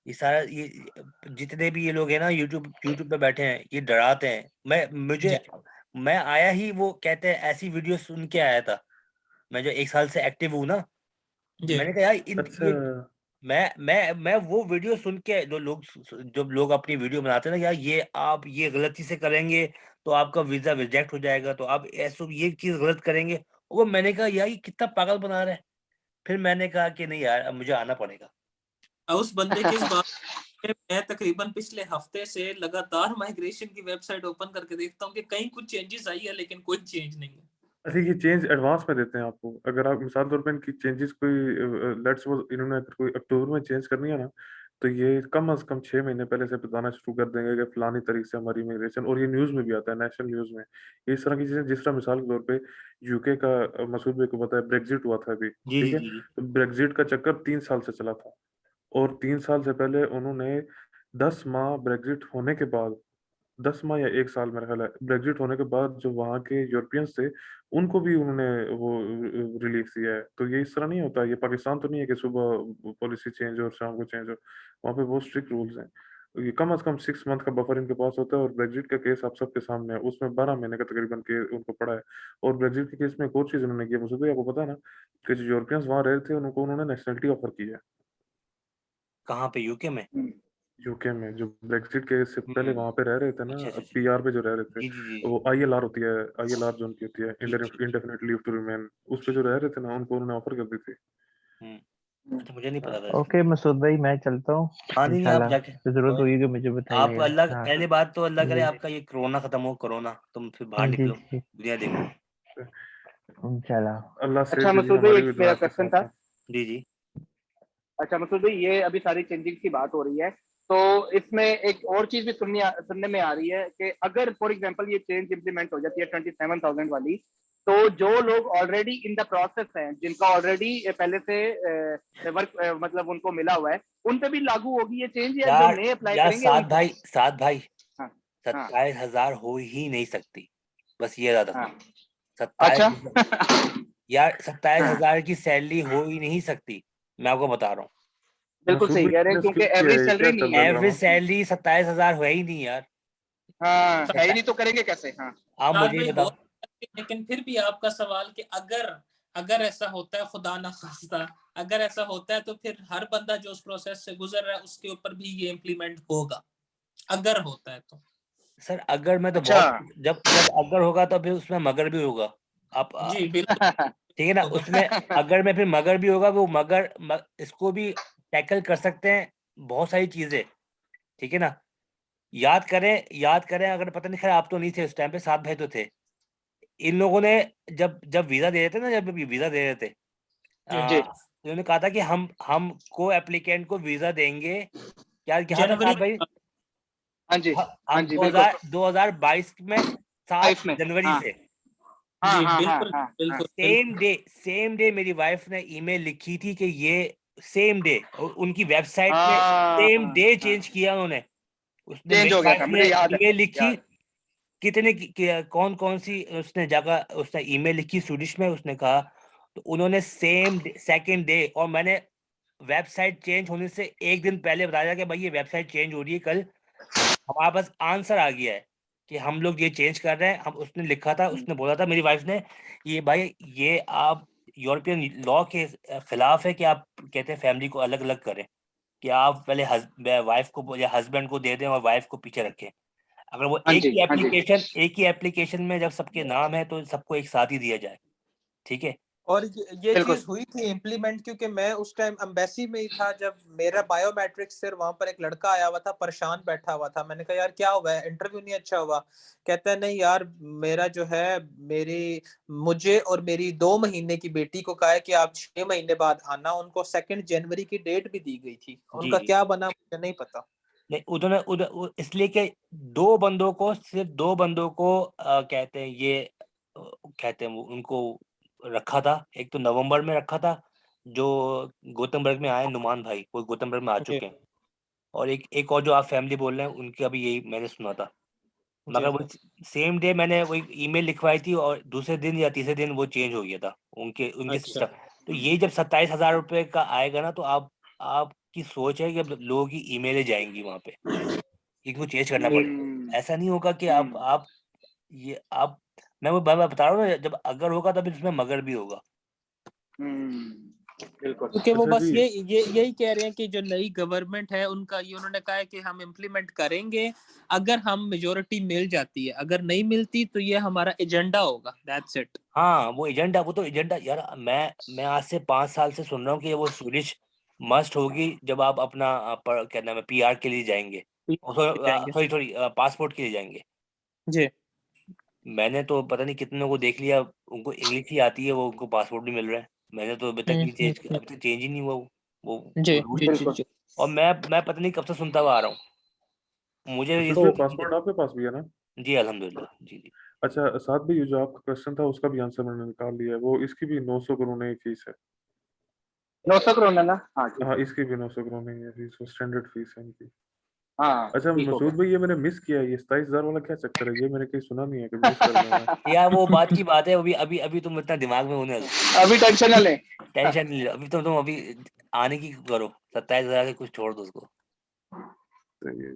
B: ये सारा ये जितने भी ये लोग हैं ना यूट्यूब पे बैठे हैं, ये डराते हैं।
F: जी
B: मैं आया ही, वो कहते हैं ऐसी वीडियो सुन के आया था। मैं जो 1 साल से एक्टिव हूँ ना,
F: जी
B: मैंने कहा यार
A: अच्छा
B: ये मैं वो वीडियो सुन के, जो लोग अपनी वीडियो बनाते हैं ना, यार ये आप ये गलती से करेंगे तो आपका वीजा रिजेक्ट हो जाएगा, तो आप ऐसा ये चीज गलत करेंगे। वो मैंने कहा यार ये कितना पागल बना रहा है। फिर मैंने कहा कि नहीं यार, अब मुझे आना पड़ेगा।
F: उस बंदे के इस बात पे मैं तकरीबन पिछले हफ्ते से लगातार माइग्रेशन की वेबसाइट ओपन करके देखता हूँ कि कहीं कुछ चेंजेस आई है, लेकिन कोई चेंज नहीं है।
A: अच्छा, ये चेंज एडवांस में देते हैं आपको। अगर आप मिसाल तौर पे इनकी चेंजेस कोई लेट्स सपोज इन्होंने अगर कोई अक्टूबर में चेंज करनी है ना, तो ये कम अज कम 6 महीने पहले से बताना शुरू कर देंगे कि फलानी तारीख से हमारी इमिग्रेशन, और ये न्यूज़ में भी आता है, नेशनल न्यूज़ में। ये इस तरह की चीजें, जिस तरह मिसाल के तौर पे यूके का मसूद भाई को पता है, ब्रेग्जिट हुआ था अभी,
B: जी
A: ठीक
B: जी
A: है।
B: जी जी।
A: तो ब्रेग्जिट का चक्कर 3 साल से चला था, और 3 साल से पहले उन्होंने 10 माह ब्रेग्जिट होने के बाद, 10 माह या 1 साल मेरा ख्याल है, ब्रेग्जिट होने के बाद जो वहाँ के यूरोपियंस थे उनको भी उन्होंने वो रिलीफ दिया है। तो ये इस तरह नहीं होता, ये पाकिस्तान तो नहीं है कि सुबह पॉलिसी चेंज हो और शाम को चेंज हो। वहाँ पे बहुत स्ट्रिक्ट रूल्स हैं। ये कम अज कम 6 मंथ का बफर इनके पास होता है, और ब्रेग्जिट का केस आप सबके सामने है, उसमें 12 महीने का तकरीबन के उनको पड़ा है। और ब्रेग्जिट के केस में एक और चीज़ उन्होंने की, मुझे आपको पता है ना, कि जो यूरोपियंस वहाँ रह रहे थे उनको उन्होंने नेशनलिटी ऑफर की है।
B: कहाँ पे, यूके में?
A: यूके में जो ब्रेक्सिट के से पहले
B: हम्म।
A: वहां पे रह रहे थे ना,
B: अच्छा अच्छा अच्छा।
A: पीआर पे जो रह रहे थे,
B: जी जी जी
A: वो आईएलआर होती है, आईएलआर जो उनकी होती है,
B: जी जी जी।
A: इंडेफिनिट लीव टू रिमेन, उस पे जो रह रहे थे ना, उनको उन्होंने ऑफर कर दी थी।
B: अच्छा मुझे नहीं पता था इसका।
D: ओके मसूद भाई, मैं चलता हूँ,
B: हाँ नहीं नहीं, आप
D: इंशाल्लाह
B: जाके
D: जरूरत होगी तो मुझे
B: आप
D: बताइएगा।
B: अल्लाह,
D: हाँ
B: पहले बात तो अल्लाह करे
D: जी
B: आपका ये कोरोना खत्म हो, कोरोना तुम फिर बाहर
D: जी
B: निकलो,
D: जी
B: दुनिया देखो।
D: इंशाल्लाह।
A: अल्लाह
E: अच्छा
A: सेफ भेजिए,
E: मसूद भाई,
A: हमारी
E: एक
A: भी दुआ
E: मेरा
A: आपके
E: क्वेश्चन
A: साथ
E: था।
A: है।
B: जी जी।
E: अच्छा मसूद भाई, ये अभी सारी चेंजिंग की बात हो रही है, तो इसमें एक और चीज भी सुनने में आ रही है कि अगर फॉर एग्जांपल ये चेंज इंप्लीमेंट हो जाती है 27,000 वाली, तो जो लोग ऑलरेडी इन द प्रोसेस हैं, जिनका ऑलरेडी पहले से वर्क मतलब उनको मिला हुआ है, उन पे भी लागू होगी ये चेंज, या जो
B: यार
E: नए अप्लाई
B: यार
E: करेंगे उनको?
B: सात भाई
E: हाँ हाँ
B: 27,000 हो ही नहीं सकती, बस ये याद
E: हाँ।
B: रखना।
E: अच्छा
B: 27,000 यार, सत्ताईस
E: हाँ,
B: हजार की सैलरी हो ही नहीं सकती, मैं आपको बता रहा हूँ।
E: बिल्कुल
A: मसूद
E: सही
A: भाई
E: कह रहे हैं,
A: मैंने
E: क्योंकि
A: स्किप किया
E: एवरेज
A: है,
E: सैलरी
A: क्या
E: नहीं
A: चल
E: है।
A: रहा है
B: एवरेज
A: ड्रामा?
B: सैलरी 27,000 है ही नहीं यार।
E: हाँ है ही
F: सत्ताईस
E: नहीं, तो करेंगे कैसे? हाँ
B: आप मुझे ही
F: भाई हो
B: बताओ।
F: सकती है, लेकिन फिर भी आपका सवाल कि अगर अगर ऐसा होता है, खुदा ना खास्ता, अगर ऐसा होता है तो फिर हर बंदा जो उस प्रोसेस से गुजर रहा है उसके ऊपर भी ये इम्प्लीमेंट होगा, अगर होता है तो।
B: सर अगर मैं तो
E: अच्छा
B: बहुत, जब जब अगर होगा तो फिर उसमें मगर भी होगा। आप
F: जी बिल्कुल
B: ठीक है ना,
F: होगा।
B: उसमें अगर में फिर मगर भी होगा, वो इसको भी टैकल कर सकते हैं बहुत सारी चीजें, ठीक है ना। याद करें, अगर पता नहीं, खैर आप तो नहीं थे उस टाइम पे, 7 भाई तो थे। इन लोगों ने जब जब वीजा दे रहे थे ना, जब वीजा दे रहे थे,
E: जी
B: इन्होंने कहा था कि हम को एप्लीकेंट को वीजा देंगे। क्या कहा था
F: जनवरी
B: 7 भाई?
E: हाँ जी हाँ
B: हम
E: जी बिल्कुल
B: 2022 में 7
E: लाइफ में
B: जनवरी
E: हाँ
B: से
E: हाँ
F: जी
E: हाँ हाँ
F: बिल्कुल
E: हाँ हाँ
F: बिल्कुल
B: सेम डे मेरी वाइफ ने ईमेल लिखी थी कि ये सेम डे, उनकी वेबसाइट में सेम
E: हाँ
B: डे
E: हाँ
B: चेंज किया उन्होंने। उसने
E: चेंज
B: मेरी
E: हो गया
B: वाइफ
E: था,
B: ने
E: मुझे याद है
B: ईमेल लिखी,
E: याद
B: कितने कौन कौन सी उसने जगह उसने ईमेल लिखी स्वीडिश में, उसने कहा। तो उन्होंने सेम सेकंड डे, और मैंने वेबसाइट चेंज होने से एक दिन पहले बताया कि भाई ये वेबसाइट चेंज हो रही है कल, हमारे पास आंसर आ गया है कि हम लोग ये चेंज कर रहे हैं। हम उसने लिखा था, उसने बोला था मेरी वाइफ ने, ये भाई ये आप यूरोपियन लॉ के खिलाफ है कि आप कहते हैं फैमिली को अलग अलग करें, कि आप पहले वाइफ को या हस्बैंड को दे दें और वाइफ को पीछे रखें। अगर वो
E: हाँ जी हाँ जी
B: एक ही एप्लीकेशन में जब सबके नाम है तो सबको एक साथ ही दिया जाए, ठीक है।
F: और ये
E: बिल्कुल
F: चीज हुई थी इम्प्लीमेंट, क्योंकि मैं उस टाइम एम्बेसी में ही था जब मेरा बायोमेट्रिक्स से वहां पर एक लड़का आया हुआ था, परेशान बैठा हुआ था। मैंने कहा यार क्या हुआ है, इंटरव्यू नहीं अच्छा हुआ? कहता है नहीं यार, मेरा जो है मुझे और मेरी 2 महीने की बेटी को कहा है कि आप 6 महीने बाद आना। उनको 2 जनवरी की डेट भी दी गई थी,
B: जी
F: उनका
B: जी।
F: क्या बना मुझे नहीं पता।
B: नहीं, उन्होंने इसलिए कि 2 बंदों को, सिर्फ 2 बंदों को कहते हैं ये कहते हैं उनको रखा था। एक तो नवंबर में रखा था, जो गौतमबर्ग में आए नुमान भाई, वो गौतमबर्ग में आ
F: जी
B: चुके हैं। और एक और जो आप फैमिली बोल रहे हैं, उनकी अभी यही मैंने सुना था।
F: जी
B: मगर वो सेम डे मैंने वो ईमेल लिखवाई थी और दूसरे दिन या तीसरे दिन वो चेंज हो गया था उनके उनके
F: अच्छा।
B: सिस्टम। तो ये जब 27,000 रुपए का आएगा ना, तो आपकी सोच है कि अब लोगों की ईमेलें जाएंगी वहां पे, इनको चेंज करना पड़ेगा। ऐसा नहीं होगा कि आप ये आप मैं बता रहा हूँ ना, जब अगर होगा तब इसमें मगर भी होगा।
E: बिल्कुल
F: क्योंकि वो
A: अच्छा
F: बस
A: जी।
F: यही कह रहे हैं कि जो नई गवर्नमेंट है उनका ये उन्होंने कहा है कि हम इम्प्लीमेंट करेंगे अगर हम मेजोरिटी मिल जाती है, अगर नहीं मिलती तो ये हमारा एजेंडा होगा, दैट्स इट।
B: हाँ, वो तो एजेंडा यार, मैं आज से 5 साल से सुन रहा हूँ कि वो स्वीडिश मस्ट होगी जब आप अपना क्या नाम है, पीआर के लिए जाएंगे,
F: जाएंगे
B: सॉरी सॉरी, पासपोर्ट के लिए जाएंगे।
F: जी।
B: मैंने तो पता नहीं कितनों को देख लिया, उनको इंग्लिश ही आती है, वो उनको पासपोर्ट भी मिल रहा है। मैंने तो अभी तक चेंज ही नहीं हुआ
F: जी
B: वो रूल।
F: जी जी
E: बिल्कुल
F: जी।
B: और मैं पता नहीं कब से सुनता हुआ आ रहा हूँ, मुझे
A: मसूद
F: तो
A: भाई पासपोर्ट आपके पास भी है ना?
B: जी अल्हम्दुलिल्लाह, जी जी।
A: अच्छा साथ भी, ये जो आपका क्वेश्चन था उसका भी आंसर मैंने निकाल लिया है। वो इसकी भी 900 करोड़ फीस है।
E: 900 करोड़ ना हाँ ठीक
A: हाँ,
E: है
A: इसकी भी 900 करोड़ है फीस, वो स्टैंडर्ड फीस है इनकी।
E: हाँ
A: अच्छा
E: ठीक हो
A: मसूद भाई, ये मैंने मिस किया, ये 27,000 वाला क्या चक्कर है? ये मैंने कहीं सुना नहीं है, कभी मिस कर गया मैं।
E: गया
B: यार वो बात की बात है, अभी अभी अभी तुम इतना दिमाग में होने दो,
E: अभी टेंशन ना लें
B: टेंशन नहीं लो, अभी तुम अभी आने की करो, 27,000 के कुछ छोड़ दो उसको।
A: तो ये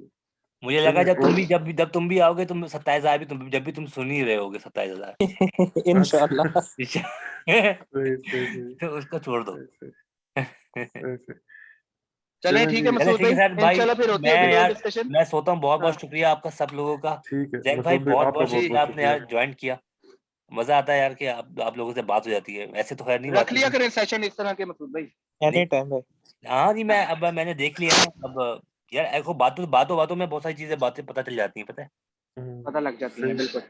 B: मुझे लगा
A: चलिए और
B: जब तुम भी आओगे, तुम 27,000 भी तुम जब भी तुम सुन ही रहे होगे 27,000।
A: अच्छा
F: इंशाल्लाह।
A: सही सही सही
B: तो उसको छोड़ दो।
A: सही सही
B: चले
A: सही सही।
E: चलें
A: चलें
E: ठीक
A: जी।
E: है मसूद
B: ठीक है
E: भाई,
B: सर भाई,
E: इंशाल्लाह फिर होती है
B: मैं
E: वीडियो
B: यार
E: डिस्कशन।
B: मैं सोता हूँ। बहुत
E: हाँ
B: बहुत शुक्रिया आपका सब लोगों का।
A: ठीक है
B: जैक भाई
A: मसूद भाई,
B: बहुत
A: आपका
B: बहुत
A: बहुत
E: जी
B: शुक्रिया,
A: बहुत
B: आपने
A: शुक्रिया।
B: यार ज्वाइन किया। मजा आता है यार कि आप लोगों से बात हो जाती है, ऐसे तो खैर नहीं बात
E: रख लिया
B: होती।
E: करें सेशन इस तरह के मसूद भाई।
B: नहीं,
F: एनी टाइम भाई।
B: हाँ जी, मैंने देख लिया ना अब। यार देखो, बातों बातों बातों में बहुत सारी चीजें बातें पता चल जाती हैं, पता है।
E: पता लग जाती है
A: सही।
E: बिल्कुल।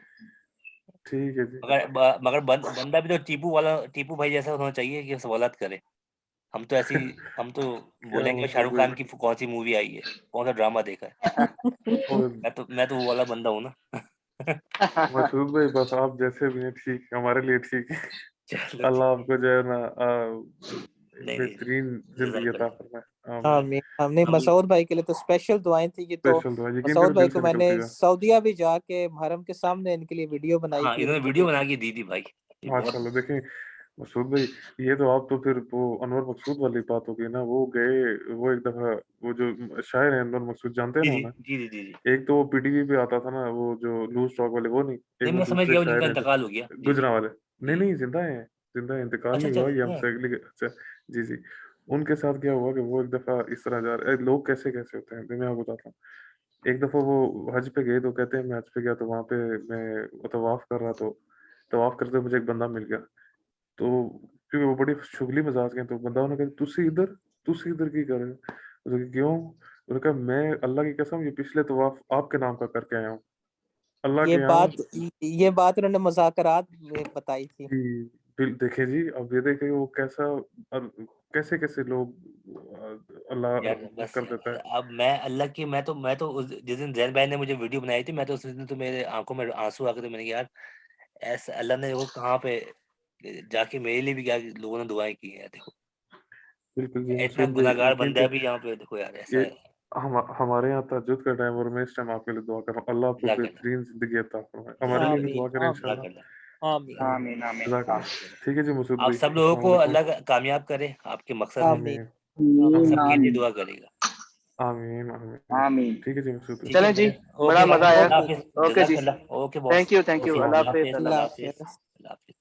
A: ठीक है जी।
B: मगर बंदा भी तो टीपू भाई जैसा होना चाहिए कि सवालत करे। हम तो ऐसी हम तो
A: क्या
B: बोलेंगे
A: मसूद
B: शाहरुख
A: भाई।
B: खान की कौन सी मूवी आई है, कौन सा ड्रामा देखा है।
A: और
B: मैं तो वो वाला बंदा हूँ ना।
A: मसूद भाई, बस आप जैसे भी हैं ठीक है, हमारे लिए ठीक है।
B: चलो
A: अल्लाह
B: ठीक।
A: आपको जो है ना
B: नहीं नहीं,
A: बेहतरीन जिंदगी अता
B: जज़ाकल्लाह।
A: फरमाए, आमीन।
F: आमीन। हमने
B: हम
F: मसूद भाई के लिए तो स्पेशल दुआएं थी कि तो
A: स्पेशल दुआ, यकीन
F: मसूद
A: करें
F: भाई
A: दिल
F: को
A: से
F: मैंने
A: निकलती है।
F: सऊदीया भी जाके मुहर्रम के सामने इनके लिए वीडियो बनाई
B: हाँ,
F: थी,
B: इन्होंने
F: उनको
B: वीडियो
F: भेजी
B: बना
F: थी।
B: के दी थी भाई, ये बहुत।
A: माशाल्लाह। देखें मसूद भाई, ये तो आप तो फिर वो अनवर मकसूद वाली बात हो गई ना। वो गए, वो एक दफा, वो जो शायर है अनवर मकसूद, जानते हैं
B: जी
A: ना
B: जी
A: उन्हें?
B: जी जी जी जी।
A: एक तो वो पीटीवी पे आता था ना, वो जो लूज टॉक वाले, वो नहीं, एक
B: नहीं,
A: वो
B: मैं समझ
A: दूसरे
B: गया, जिनका
A: शायर हैं जो
B: इंतकाल हो गया। जी जी
A: गुजरा वाले। नहीं
B: जी।
A: नहीं, जिंदा है, जिंदा है, इंतकाल
B: अच्छा
A: नहीं
B: अच्छा,
A: हुआ, ये
B: जिंदा है।
A: हमसे अगली। अच्छा जी जी। उनके साथ क्या हुआ कि वो एक दफा इस तरह जा रहे, लोग कैसे कैसे होते हैं मैं आपको बताता हूँ। एक दफा वो हज पे गए, तो कहते हैं मैं हज पे गया, तो वहां पे मैं तवाफ कर रहा, तो तवाफ करते हुए मुझे एक बंदा मिल गया। तो क्योंकि वो बड़ी शुगली मिजाज के हैं, तो बंदा उन्होंने कहा तुसी इधर की कर रहे हो? तो क्यों? मैंने कहा मैं अल्लाह की कसम ये पिछले तवाफ आपके नाम का करके आया हूँ, अल्लाह के यहाँ
G: ये बात उन्होंने मुज़ाकरात में बताई थी।
A: जी, देखें जी, अब ये देखें वो कैसे लोग अल्लाह
B: यार बस
A: कर देता है।
B: अब मैं तो जिस दिन जैन भाई ने मुझे वीडियो बनाई थी, मैं तो उस दिन तो मेरे आंखों में आंसू आ गए थे। मैंने कहा यार ऐसा अल्लाह ने वो कहाँ पे जाके मेरे लिए भी क्या लोगों ने दुआएं की हैं। देखो
A: बिल्कुल जी,
B: इतना
A: मसूद भाई
B: गुनाहगार
A: यकीन
B: बंदा
A: तो
B: भी यहाँ पे, देखो यार ऐसा
A: ये
B: है।
A: हमारे यहाँ तहज्जुद का टाइम और मैं इस टाइम आपके लिए दुआ कर रहा हूँ, अल्लाह आपको
B: अल्लाह कर
A: बेहतरीन ज़िंदगी अता फरमाए। हमारे लिए भी
G: आमीन
A: दुआ करें
G: आमीन
B: अल्लाह
A: इंशाल्लाह।
B: कर
G: आमीन
E: आमीन आमीन
A: जज़ाकल्लाह। ठीक है जी मसूद
B: आप
A: भाई,
B: सब लोगों
A: अस्सलाम
B: को
A: वालेकुम।
B: अल्लाह कामयाब करे आपके मकसद में।
G: आमीन
A: आमीन,
B: हम
E: आमीन
B: सबके लिए
E: आमीन
B: दुआ करेगा।
A: आमीन, आमीन।
E: आमीन।
A: ठीक है जी मसूद भाई।
B: ठीक है
E: चलें जी,
B: ओके
E: बड़ा
B: भाई,
E: मजा आया।
B: अल्लाह हाफिज़,
E: ओके जी,
B: जज़ाकल्लाह। Okay boss,
E: thank you
B: okay
E: अल्लाह
B: अल्लाह
E: हाफिज।
B: हाफिज़,
G: अल्लाह
B: अल्लाह हाफिज़,
G: हाफ़िज़।
B: अल्लाह हाफिज़।